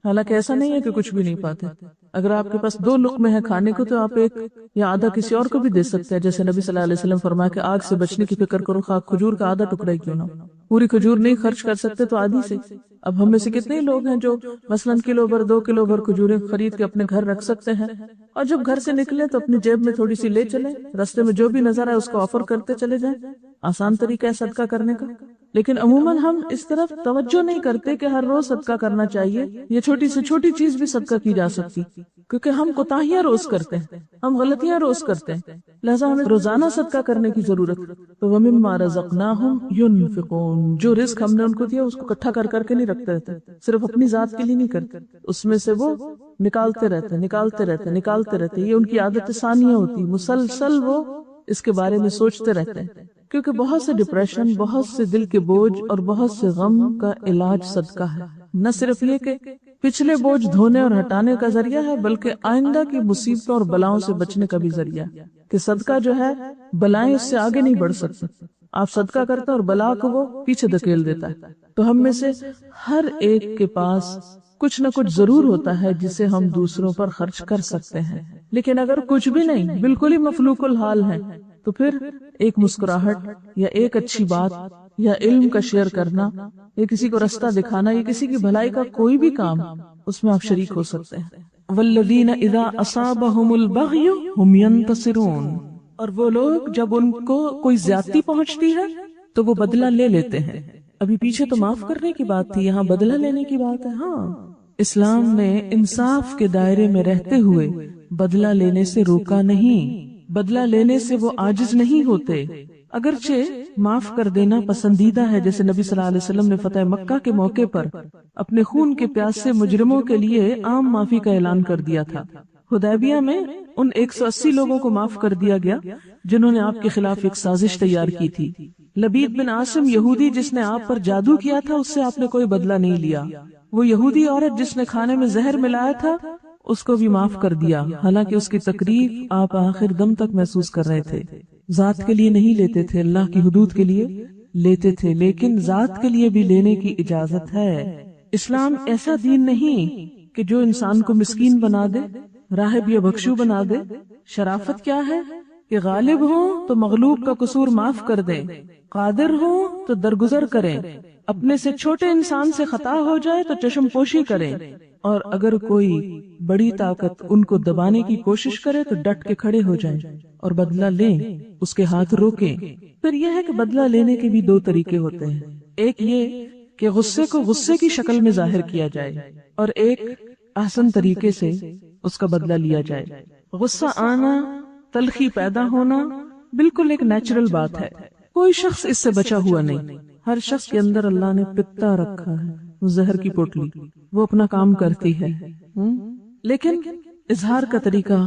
حالانکہ ایسا نہیں ہے کہ کچھ بھی نہیں پاتے، اگر آپ کے پاس 2 لقمے ہیں کھانے کو تو آپ ایک یا آدھا کسی اور کو بھی دے سکتے ہیں. جیسے نبی صلی اللہ علیہ وسلم فرمایا کہ آگ سے بچنے کی فکر کرو، خاک کھجور کا آدھا ٹکڑا ہی کیوں نہ ہو. پوری کھجور نہیں خرچ کر سکتے تو آدھی سے. اب ہم میں سے کتنے لوگ ہیں جو مثلاً کلو بھر 2 کلو بھر کھجوریں خرید کے اپنے گھر رکھ سکتے ہیں، اور جب گھر سے نکلے تو اپنی جیب میں تھوڑی سی لے چلیں، رستے میں جو بھی نظر آئے اس کو آفر کرتے چلے جائیں. آسان طریقہ ہے صدقہ کرنے کا. لیکن عموماً ہم اس طرف توجہ نہیں کرتے کہ ہر روز صدقہ کرنا چاہیے. یہ چھوٹی سے چھوٹی چیز بھی صدقہ کی جا سکتی، کیونکہ ہم کوتاہیاں روز کرتے ہیں، ہم غلطیاں روز کرتے ہیں، لہذا ہمیں روزانہ صدقہ کرنے کی ضرورت. تو وَمِمَّا رَزَقْنَاهُمْ يُنْفِقُونَ، جو رزق ہم نے ان کو دیا اس کو اکٹھا کر کر کے نہیں رکھتے رہتے، صرف اپنی ذات کے لیے نہیں کرتے، اس میں سے وہ نکالتے رہتے. یہ ان کی عادت ثانیہ ہوتی، مسلسل وہ اس کے بارے میں سوچتے رہتے ہیں. کیونکہ بہت سے ڈپریشن، بہت سے دل کے بوجھ اور بہت سے غم کا علاج صدقہ ہے. نہ صرف یہ کہ پچھلے بوجھ دھونے اور ہٹانے کا ذریعہ ہے، بلکہ آئندہ کی مصیبتوں اور بلاؤں سے بچنے کا بھی ذریعہ ہے. کہ صدقہ جو ہے بلائیں اس سے آگے نہیں بڑھ سکتی. آپ صدقہ کرتے اور بلا کو وہ پیچھے دھکیل دیتا ہے. تو ہم میں سے ہر ایک کے پاس کچھ نہ کچھ ضرور ہوتا ہے جسے ہم دوسروں پر خرچ کر سکتے ہیں. لیکن اگر کچھ بھی نہیں، بالکل ہی مفلوق الحال ہے، تو پھر ایک مسکراہٹ یا ایک اچھی بات یا علم کا شیئر کرنا یا کسی کو رستہ دکھانا یا کسی کی بھلائی کا کوئی بھی کام، اس میں آپ شریک ہو سکتے ہیں. وَالَّذِينَ إِذَا أَصَابَهُمُ الْبَغْيُ هُمْ يَنْتَصِرُونَ، اور وہ لوگ جب ان کو کوئی زیادتی پہنچتی ہے تو وہ بدلہ لے لیتے ہیں. ابھی پیچھے تو معاف کرنے کی بات تھی، یہاں بدلہ لینے کی بات ہے. ہاں، اسلام نے انصاف کے دائرے میں رہتے ہوئے بدلہ لینے سے روکا نہیں. بدلہ لینے سے وہ عاجز نہیں ہوتے. اگرچہ معاف کر دینا پسندیدہ ہے، جیسے نبی صلی اللہ علیہ وسلم نے فتح مکہ کے موقع پر اپنے خون کے پیاسے مجرموں کے لیے عام معافی کا اعلان کر دیا تھا. حدیبیہ میں ان 180 لوگوں کو معاف کر دیا گیا جنہوں نے آپ کے خلاف ایک سازش تیار کی تھی. لبید بن عاصم یہودی جس نے آپ پر جادو کیا تھا، اس سے آپ نے کوئی بدلہ نہیں لیا. وہ یہودی عورت جس نے کھانے میں زہر ملایا تھا، اس کو بھی معاف کر دیا، حالانکہ اس کی تکلیف آپ آخر دم تک محسوس کر رہے تھے. ذات کے لیے نہیں لیتے تھے، اللہ کی حدود کے لیے لیتے تھے، لیکن ذات کے لیے بھی لینے کی اجازت ہے. اسلام ایسا دین نہیں کہ جو انسان کو مسکین بنا دے، راہب یا بخشو بنا دے. شرافت کیا ہے کہ غالب ہوں تو مغلوب کا قصور معاف کر دیں، قادر ہوں تو درگزر کریں، اپنے سے چھوٹے انسان سے خطا ہو جائے تو چشم پوشی کریں، اور اگر کوئی بڑی طاقت ان کو دبانے کی کوشش کرے تو ڈٹ کے کھڑے ہو جائیں اور بدلہ لیں، اس کے ہاتھ روکیں. پھر یہ ہے کہ بدلہ لینے کے بھی 2 طریقے ہوتے ہیں. ایک یہ کہ غصے کو غصے کی شکل میں ظاہر کیا جائے، اور ایک احسن طریقے سے اس کا بدلہ لیا جائے. غصہ آنا، تلخی پیدا ہونا بالکل ایک نیچرل بات ہے، کوئی شخص اس سے بچا ہوا نہیں. ہر شخص کے اندر اللہ نے پتا رکھا ہے، وہ زہر کی پوٹلی، وہ اپنا کام کرتی ہے. لیکن اظہار کا طریقہ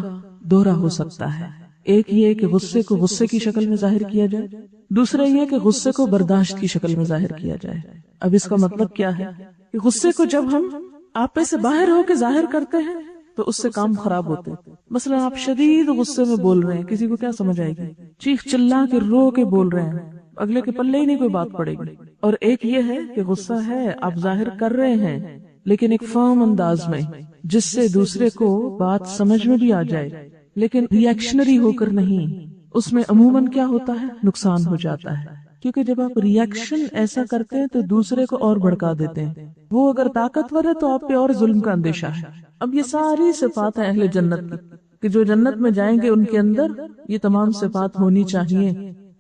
دوہرا ہو سکتا ہے. ایک یہ کہ غصے کو غصے کی شکل میں ظاہر کیا جائے، دوسرا یہ کہ غصے کو برداشت کی شکل میں ظاہر کیا جائے. اب اس کا مطلب کیا ہے کہ غصے کو جب ہم آپے سے باہر ہو کے ظاہر کرتے ہیں تو اس سے کام خراب ہوتے ہیں. مثلا آپ شدید غصے میں بول رہے ہیں، کسی کو کیا سمجھ آئے گی؟ چیخ چلا کے رو کے بول رہے ہیں، اگلے کے پلے ہی نہیں کوئی بات پڑے گی. اور ایک یہ ہے کہ غصہ ہے آپ ظاہر کر رہے ہیں لیکن ایک فرم انداز میں، جس سے دوسرے کو بات سمجھ میں بھی آ جائے، لیکن ری ایکشنری ہو کر نہیں. اس میں عموماً کیا ہوتا ہے؟ نقصان ہو جاتا ہے، کیونکہ جب آپ ری ایکشن ایسا کرتے ہیں تو دوسرے کو اور بھڑکا دیتے ہیں. وہ اگر طاقتور ہے تو آپ پہ اور ظلم کا اندیشہ ہے. اب یہ ساری صفات ہیں اہل جنت کی کہ جو جنت میں جائیں گے ان کے اندر یہ تمام صفات ہونی چاہیے.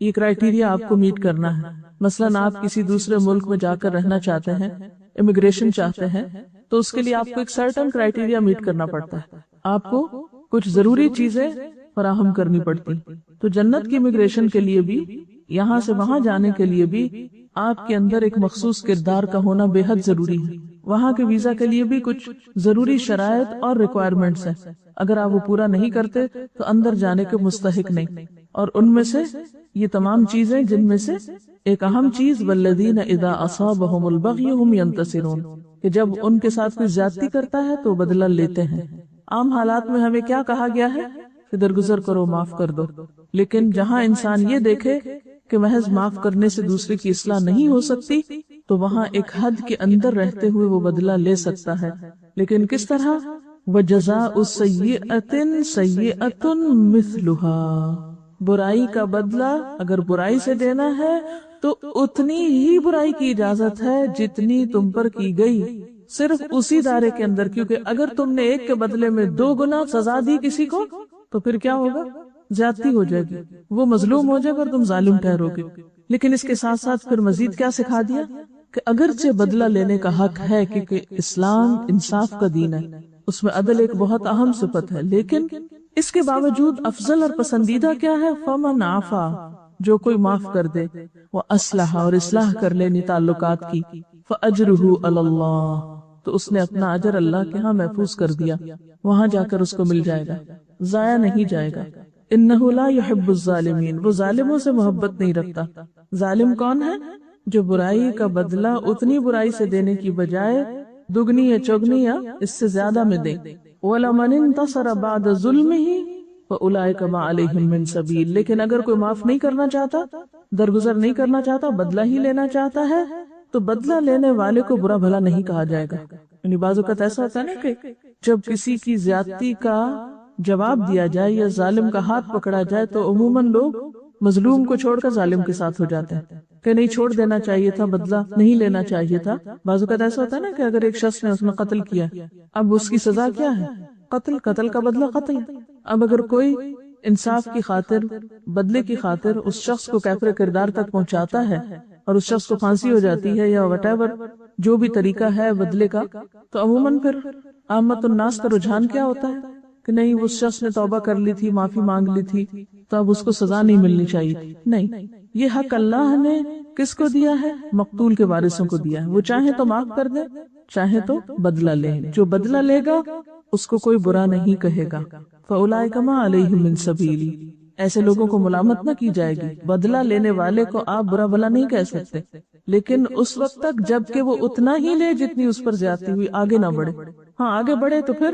یہ کرائیٹیریا آپ کو میٹ کرنا ہے. مثلاً آپ کسی دوسرے ملک میں جا کر رہنا چاہتے ہیں، امیگریشن چاہتے ہیں، تو اس کے لیے آپ کو ایک سرٹن کرائیٹیریا میٹ کرنا پڑتا ہے. آپ کو کچھ ضروری چیزیں فراہم کرنی پڑتی. تو جنت کی امیگریشن کے لیے بھی، یہاں سے وہاں جانے کے لیے بھی آپ کے اندر ایک مخصوص کردار کا ہونا بے حد ضروری ہے. وہاں کے ویزا کے لیے بھی کچھ ضروری شرائط اور ریکوائرمنٹس ہیں. اگر آپ وہ پورا نہیں کرتے تو اندر جانے کے مستحق نہیں. اور ان میں سے یہ تمام چیزیں، جن میں سے ایک اہم چیز والذین اذا اصابہم البغی هم ینتصرون، کہ جب ان کے ساتھ کوئی زیادتی کرتا ہے تو بدلہ لیتے ہیں. عام حالات میں ہمیں کیا کہا گیا ہے کہ درگزر کرو، معاف کر دو. لیکن جہاں انسان یہ دیکھے کہ محض معاف کرنے سے دوسرے کی اصلاح نہیں ہو سکتی تو وہاں ایک حد کے اندر رہتے ہوئے وہ بدلہ لے سکتا ہے. لیکن کس طرح؟ وَجَزَاءُ سَيِّئَةٍ سَيِّئَةٌ مِثْلُهَا، برائی کا بدلہ اگر برائی سے دینا ہے تو اتنی ہی برائی کی اجازت ہے جتنی تم پر کی گئی، صرف اسی دائرے کے اندر. کیونکہ اگر تم نے ایک کے بدلے میں 2 گنا سزا دی کسی کو تو پھر کیا ہوگا؟ زیادتی ہو جائے گی، وہ مظلوم ہو جائے گا اور تم ظالم ٹھہرو گے. لیکن اس کے ساتھ ساتھ پھر مزید کیا سکھا دیا کہ اگرچہ بدلہ لینے کا حق ہے کیونکہ اسلام انصاف کا دین ہے، اس میں عدل ایک بہت اہم صفت ہے، لیکن اس کے باوجود افضل اور پسندیدہ کیا ہے؟ فمن عفا، جو کوئی معاف کر دے، واصلح، اور اصلاح کر لے تعلقات کی، فاجرہ علی اللہ، تو اس نے اپنا اجر اللہ کے ہاں محفوظ کر دیا، وہاں جا کر اس کو مل جائے گا، ضائع نہیں جائے گا. انہ لا یحب الظالمین، وہ ظالموں سے محبت نہیں رکھتا. ظالم کون ہے؟ جو برائی کا بدلہ اتنی برائی سے دینے کی بجائے دگنی یا چگنی یا اس سے زیادہ میں دے. وَلَمَنِ انتصر بعد ظلمہ فَأُولَئِكَ مَا عَلَيْهِم مِّن سَبِيلٍ، لیکن اگر کوئی معاف نہیں کرنا چاہتا، درگزر نہیں کرنا چاہتا، بدلہ ہی لینا چاہتا ہے، تو بدلہ لینے والے کو برا بھلا نہیں کہا جائے گا. یعنی بعض اوقات ایسا ہوتا ہے نا کہ جب کسی کی زیادتی کا جواب دیا جائے یا ظالم کا ہاتھ پکڑا جائے تو عموماً لوگ مظلوم کو چھوڑ کر ظالم کے ساتھ ہو جاتے ہیں کہ نہیں، چھوڑ دینا چاہیے تھا، بدلہ نہیں لینا چاہیے تھا. بعض اوقات ایسا ہوتا ہے نا کہ اگر ایک شخص نے اس میں قتل کیا، اب اس کی سزا کیا ہے؟ قتل. قتل کا بدلہ قتل. اب اگر کوئی انصاف کی خاطر، بدلے کی خاطر اس شخص کو کیفر کردار تک پہنچاتا ہے اور اس شخص کو پھانسی ہو جاتی ہے یا وٹ ایور جو بھی طریقہ ہے بدلے کا، تو عموماً پھر عامت الناس کا رجحان کیا ہوتا ہے کہ نہیں، اس شخص نے توبہ کر لی تھی، معافی مانگ لی تھی، تو اب اس کو سزا نہیں ملنی چاہیے تھی. نہیں، یہ حق اللہ نے کس کو دیا ہے؟ مقتول کے وارثوں کو دیا ہے. وہ چاہے تو معاف کر دے، چاہے تو بدلہ لے. جو بدلہ لے گا اس کو کوئی برا نہیں کہے گا. فَأُولَئِكَ مَا عَلَيْهِم مِّن سَبِيلٍ، ایسے لوگوں کو ملامت نہ کی جائے گی. بدلہ لینے والے کو آپ برا بھلا نہیں کہہ سکتے، لیکن اس وقت تک جب کہ وہ اتنا ہی لے جتنی اس پر زیادتی ہوئی، آگے نہ بڑھے. ہاں آگے بڑھے تو پھر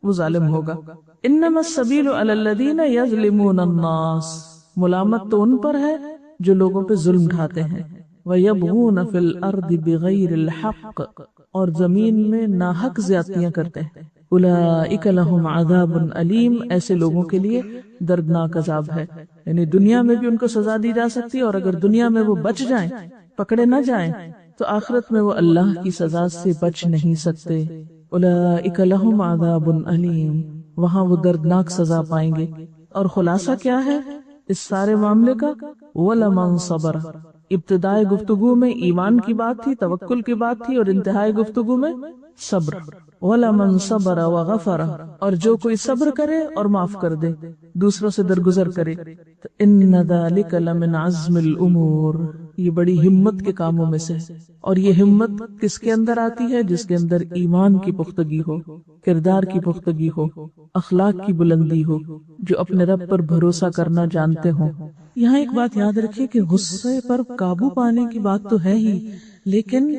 وہ ظالم ہوگا. انما السبیل علی الذین یظلمون الناس، ملامت تو ان پر ہے جو لوگوں پہ ظلم ڈھاتے ہیں. ویبغون فی الارض بغیر الحق، اور زمین میں ناحق زیادتیاں کرتے ہیں. اولئک لہم عذاب علیم، ایسے لوگوں کے لیے دردناک عذاب ہے. یعنی دنیا میں بھی ان کو سزا دی جا سکتی ہے، اور اگر دنیا میں وہ بچ جائیں، پکڑے نہ جائیں، تو آخرت میں وہ اللہ کی سزا سے بچ نہیں سکتے. اولئک لہم عذاب علیم، وہاں وہ دردناک سزا پائیں گے. اور خلاصہ کیا ہے اس سارے معاملے کا؟ وَلَمَنْ صَبَرَ، ابتدائے گفتگو میں ایمان کی بات تھی، توکل کی بات تھی، اور انتہائی گفتگو میں صبر. وَلَمَنْ صَبَرَ وَغَفَرَ، اور جو کوئی صبر کرے اور معاف کر دے، دوسروں سے درگزر کرے، تو إِنَّ ذَلِكَ لَمِنْ عَزْمِ الْأُمُورِ، یہ بڑی ہمت کے کاموں میں سے ہے، اور یہ ہمت کس کے اندر آتی ہے؟ جس کے اندر ایمان کی پختگی ہو، کردار کی پختگی ہو، اخلاق کی بلندی ہو، جو اپنے رب پر بھروسہ کرنا جانتے ہوں۔ یہاں ایک بات یاد رکھیے کہ غصے پر قابو پانے کی بات تو ہے ہی، لیکن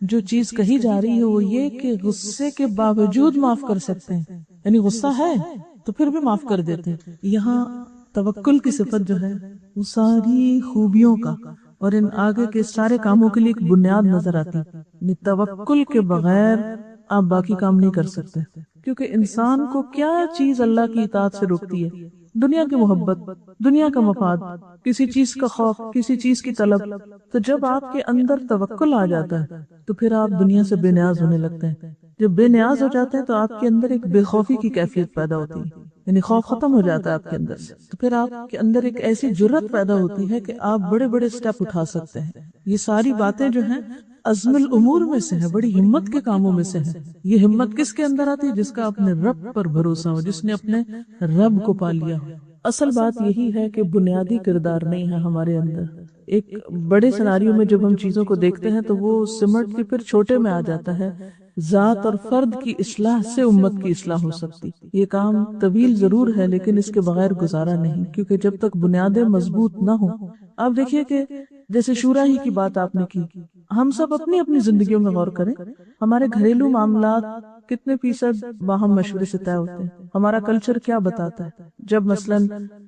جو چیز کہی جا رہی ہے وہ یہ کہ غصے کے باوجود معاف کر سکتے ہیں، یعنی غصہ ہے تو پھر بھی معاف کر دیتے ہیں۔ یہاں توکل کی صفت جو ہے وہ ساری خوبیوں کا اور ان آگے کے سارے کاموں کے لیے ایک بنیاد نظر آتی ہے۔ یعنی توکل کے بغیر آپ باقی کام نہیں کر سکتے، کیونکہ انسان کو کیا چیز اللہ کی اطاعت سے روکتی ہے؟ دنیا کی محبت، دنیا کا مفاد، کسی چیز کا خوف، کسی چیز کی طلب۔ تو جب آپ کے اندر توکل آ جاتا ہے تو پھر آپ دنیا سے بے نیاز ہونے لگتے ہیں۔ جب بے نیاز ہو جاتے ہیں تو آپ کے اندر ایک بے خوفی کی کیفیت پیدا ہوتی ہے، یعنی خوف ختم ہو جاتا ہے آپ کے اندر سے، تو پھر آپ کے اندر ایک ایسی جرت پیدا ہوتی ہے کہ آپ بڑے بڑے سٹیپ اٹھا سکتے ہیں۔ یہ ساری باتیں جو ہیں عزم الامور میں سے ہے، بڑی ہمت کے کاموں میں سے ہے۔ یہ ہمت کس کے اندر آتی ہے؟ جس کا اپنے رب پر بھروسہ ہو، جس نے اپنے رب کو پا لیا ہو۔ اصل بات یہی ہے کہ بنیادی کردار نہیں ہے ہمارے اندر۔ ایک بڑے سیناریو میں جب ہم چیزوں کو دیکھتے ہیں تو وہ سمٹ کے پھر چھوٹے میں آ جاتا ہے۔ ذات اور فرد کی اصلاح سے امت کی اصلاح ہو سکتی۔ یہ کام طویل ضرور ہے لیکن اس کے بغیر گزارا نہیں، کیونکہ جب تک بنیادیں مضبوط نہ ہوں۔ آپ دیکھیے کہ جیسے شورا ہی کی بات آپ نے کی، ہم سب اپنی اپنی زندگیوں میں غور کریں، ہمارے گھریلو معاملات کتنے فیصد باہم مشورے سے طے ہوتے ہیں؟ ہمارا کلچر کیا بتاتا ہے؟ جب مثلاً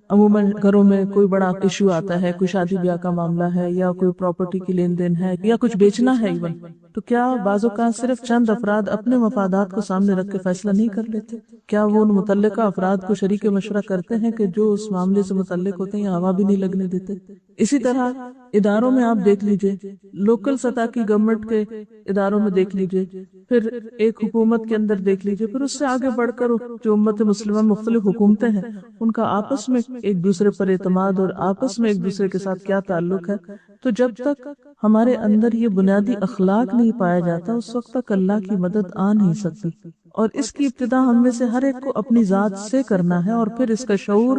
عموماً گھروں میں کوئی بڑا ایشو آتا ہے، کوئی شادی بیاہ کا معاملہ ہے یا کوئی پراپرٹی کی لین دین ہے یا کچھ بیچنا ہے ایون، تو کیا بعض اوقات صرف چند افراد اپنے مفادات کو سامنے رکھ کے فیصلہ نہیں کر لیتے؟ کیا وہ ان متعلقہ افراد کو شریک مشورہ کرتے ہیں کہ جو اس معاملے سے متعلق ہوتے ہیں یا ہوا بھی نہیں لگنے دیتے؟ اسی طرح اداروں میں آپ دیکھ لیجئے، لوکل سطح کی گورنمنٹ کے اداروں میں دیکھ لیجئے، پھر ایک حکومت کے اندر دیکھ لیجئے، پھر اس سے آگے بڑھ کر جو امت مسلمہ مختلف حکومتیں ہیں ان کا آپس میں ایک دوسرے پر اعتماد اور آپس میں ایک دوسرے کے ساتھ کیا تعلق ہے۔ تو جب تک ہمارے اندر یہ بنیادی اخلاق نہیں پایا جاتا اس وقت تک اللہ کی مدد آ نہیں سکتی، اور اس کی ابتدا ہم میں سے ہر ایک کو اپنی ذات سے کرنا ہے اور پھر اس کا شعور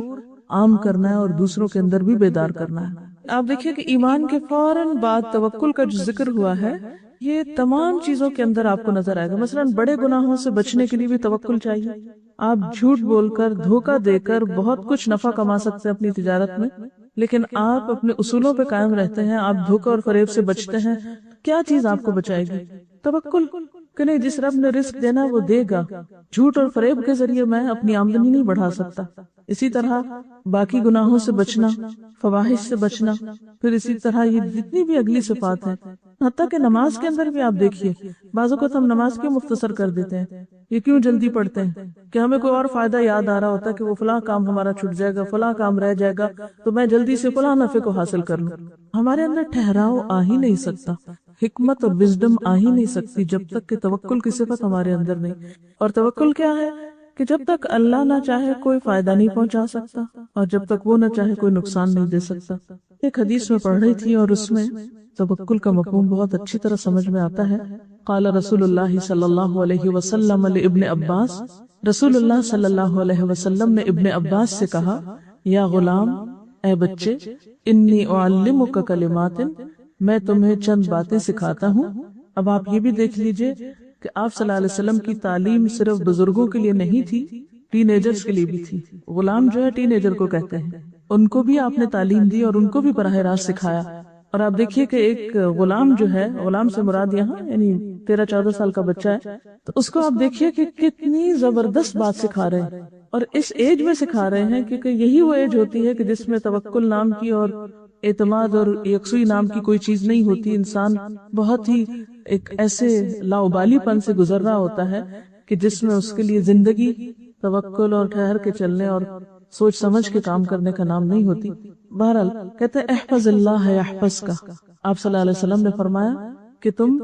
عام کرنا ہے اور دوسروں کے اندر بھی بیدار کرنا ہے۔ آپ دیکھیے کہ ایمان کے فوراً بعد توکل کا جو ذکر ہوا ہے یہ تمام چیزوں کے اندر آپ کو نظر آئے گا۔ مثلاً بڑے گناہوں سے بچنے کے لیے بھی توکل چاہیے۔ آپ جھوٹ بول کر، دھوکہ دے کر بہت کچھ نفع کما سکتے ہیں اپنی تجارت میں، لیکن آپ اپنے اصولوں پہ قائم رہتے ہیں، آپ دھوکہ اور فریب سے بچتے ہیں، کیا چیز آپ کو بچائے گی؟ توکل کہ نہیں، جس رب نے رزق دینا وہ دے گا، جھوٹ اور فریب کے ذریعے میں اپنی آمدنی نہیں بڑھا سکتا۔ اسی طرح باقی گناہوں سے بچنا، فواحش سے بچنا، پھر اسی طرح یہ جتنی بھی اگلی صفات ہیں، حتیٰ کہ نماز کے اندر بھی آپ دیکھیے، بعض اوقات ہم نماز کیوں مختصر کر دیتے ہیں، یہ کیوں جلدی پڑھتے ہیں کہ ہمیں کوئی اور فائدہ یاد آ رہا ہوتا ہے کہ وہ فلاں کام ہمارا چھوٹ جائے گا، فلاں کام رہ جائے گا، تو میں جلدی سے فلاں نفع کو حاصل کر لوں۔ ہمارے اندر ٹھہراؤ آ ہی نہیں سکتا، حکمت اور وزڈم آ ہی نہیں سکتی جب تک کہ توکل کی صفت ہمارے اندر نہیں۔ اور توکل کیا ہے کہ جب تک اللہ نہ چاہے کوئی فائدہ نہیں پہنچا سکتا، اور جب تک وہ نہ چاہے کوئی نقصان نہیں دے سکتا۔ ایک حدیث میں پڑھ رہی تھی اور اس میں توکل کا مفہوم بہت اچھی طرح سمجھ میں آتا ہے۔ قال رسول اللہ صلی اللہ علیہ وسلم لابن عباس، رسول اللہ صلی اللہ علیہ وسلم نے ابن عباس سے کہا، یا غلام، اے بچے، انی اعلمک کلمات، میں تمہیں چند باتیں سکھاتا ہوں۔ اب آپ یہ بھی دیکھ لیجئے کہ آپ صلی اللہ علیہ وسلم کی تعلیم صرف بزرگوں کے لیے نہیں تھی، ٹین ایجرز کے لیے بھی تھی۔ غلام جو ہے ٹین ایجر کو کہتے ہیں، ان کو بھی آپ نے تعلیم دی اور ان کو بھی براہ راست سکھایا۔ اور آپ دیکھیے کہ ایک غلام جو ہے، غلام سے مراد یہاں یعنی 13-14 سال کا بچہ ہے، تو اس کو آپ دیکھیے کہ کتنی زبردست بات سکھا رہے ہیں، اور اس ایج میں سکھا رہے ہیں کیونکہ یہی وہ ایج ہوتی ہے کہ جس میں توکل نام کی اور اعتماد اور یکسوئی نام کی کوئی چیز نہیں ہوتی۔ انسان بہت ہی ایک ایسے لاؤبالی پن سے گزر رہا ہوتا ہے کہ جس میں اس کے لیے زندگی توکل اور ٹھہر کے چلنے اور سوچ سمجھ کے کام کرنے کا نام نہیں ہوتی۔ بہرحال کہتے ہیں احفظ اللہ یحفظ کا، آپ صلی اللہ علیہ وسلم نے فرمایا کہ تم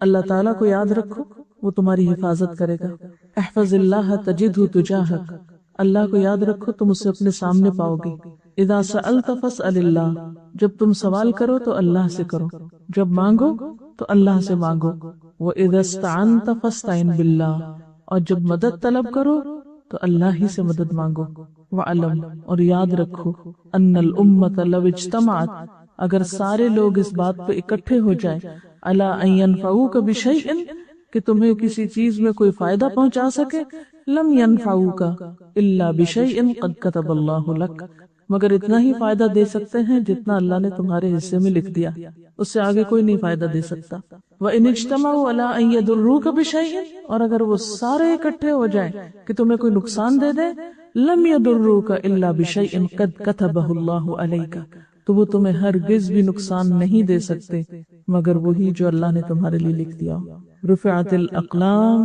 اللہ تعالیٰ کو یاد رکھو، وہ تمہاری حفاظت کرے گا۔ احفظ اللہ تجدہ تجاہک، اللہ کو یاد رکھو تم اسے اپنے سامنے پاؤ گے۔ اذا سألت فاسأل اللہ، جب تم سوال کرو تو اللہ سے کرو، جب مانگو تو اللہ سے مانگو۔ وَإِذَا اسْتَعَنْتَ فَاسْتَعِنْ بِاللَّهِ، اور جب مدد طلب کرو تو اللہ ہی سے مدد مانگو۔ وَعَلَمْ، اور یاد رکھو، أَنَّ الْأُمَّةَ لَوْ اجْتَمَعَتْ، اگر سارے لوگ اس بات پہ اکٹھے ہو جائیں الا ان ينفعوك بشيء کہ تمہیں کسی چیز میں کوئی فائدہ پہنچا سکے، لم ينفعوك الا بشيء قد كتب الله لك، مگر اتنا ہی فائدہ دے سکتے ہیں جتنا اللہ نے تمہارے حصے میں لکھ دیا، اس سے آگے کوئی نہیں فائدہ دے سکتا۔ وَإِنِ اجْتَمَعُوا عَلَىٰ أَن يَضُرُّوكَ بِشَيْءٍ، اور اگر وہ سارے اکٹھے ہو جائیں کہ تمہیں کوئی نقصان دے دے، لم يضروك الا بشيء قد كتبه الله عليك، تو وہ تمہیں ہرگز بھی نقصان نہیں دے سکتے مگر وہی جو اللہ نے تمہارے لیے لکھ دیا۔ رفعت الاقلام،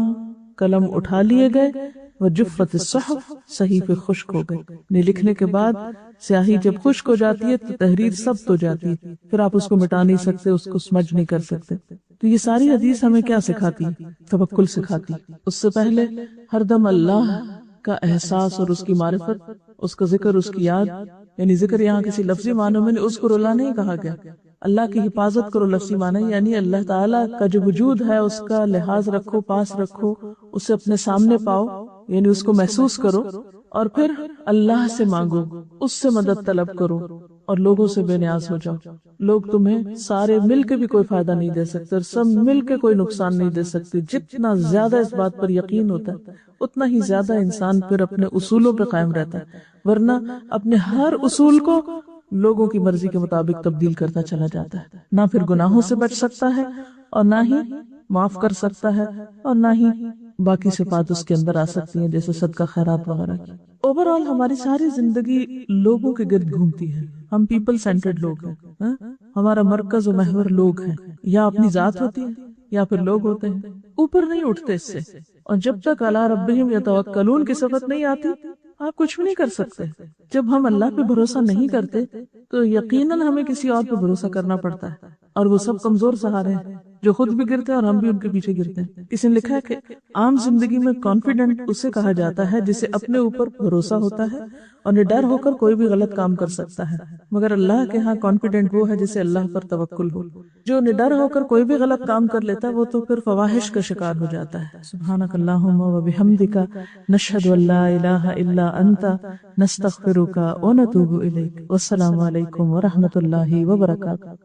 قلم اٹھا لیے گئے، وجفت الصحف، صحیفے خشک ہو گئے۔ لکھنے کے بعد سیاہی جب خشک ہو جاتی ہے تو تحریر سخت ہو جاتی ہے، پھر آپ اس کو مٹا نہیں سکتے، اس کو سمجھ نہیں کر سکتے۔ تو یہ ساری حدیث ہمیں کیا سکھاتی ہے؟ توکل سکھاتی۔ اس سے پہلے ہر دم اللہ کا احساس اور اس کی معرفت، اس کا ذکر، اس کی یاد، یعنی ذکر یہاں کسی لفظی معنی میں اذکر اللہ نہیں کہا گیا، اللہ کی حفاظت کرو لفظی معنی، یعنی اللہ تعالیٰ کا جو وجود ہے اس کا لحاظ رکھو، پاس رکھو، اسے اپنے سامنے پاؤ، یعنی اس کو محسوس کرو، اور پھر اللہ سے مانگو، اس سے مدد طلب کرو، اور لوگوں سے بے نیاز ہو جاؤ۔ لوگ تمہیں سارے مل کے بھی کوئی فائدہ نہیں دے سکتے، اور سب مل کے کوئی نقصان نہیں دے سکتے۔ جتنا زیادہ اس بات پر یقین ہوتا ہے اتنا ہی زیادہ انسان پھر اپنے اصولوں پہ قائم رہتا ہے، ورنہ اپنے ہر اصول کو لوگوں کی مرضی کے مطابق تبدیل کرتا چلا جاتا ہے، نہ پھر گناہوں سے بچ سکتا ہے، اور نہ ہی معاف کر سکتا ہے، اور نہ ہی باقی صفات اس کے اندر آ سکتی ہیں جیسے صدقہ خیرات وغیرہ کی۔ اوور آل ہماری ساری زندگی لوگوں کے گرد گھومتی ہے، ہم پیپل سینٹرڈ لوگ ہیں، ہمارا مرکز و محور لوگ ہیں، یا اپنی ذات ہوتی ہے یا پھر لوگ ہوتے ہیں، اوپر نہیں اٹھتے اس سے۔ اور جب تک علی ربہم یتوکلون کی صفت نہیں آتی آپ کچھ بھی نہیں کر سکتے۔ جب ہم اللہ پہ بھروسہ نہیں کرتے تو یقیناً ہمیں کسی اور پہ بھروسہ کرنا پڑتا ہے، اور وہ سب کمزور سہارے ہیں جو خود بھی گرتے ہیں اور ہم بھی ان کے پیچھے گرتے ہیں۔ کسی نے لکھا ہے کہ عام زندگی میں کانفیڈنٹ اسے کہا جاتا ہے جسے اپنے اوپر بھروسہ ہوتا ہے اور نڈر ہو کر کوئی بھی غلط کام کر سکتا ہے، مگر اللہ کے ہاں کانفیڈنٹ وہ ہے جسے اللہ پر توکل ہو۔ جو نڈر ہو کر کوئی بھی غلط کام کر لیتا ہے وہ تو پھر فواحش کا شکار ہو جاتا ہے۔ سبحانک اللہم و بحمدک، نشہد ان لا الہ الا انت، نستغفرک و نتوب الیک۔ والسلام علیکم ورحمۃ اللہ وبرکاتہ۔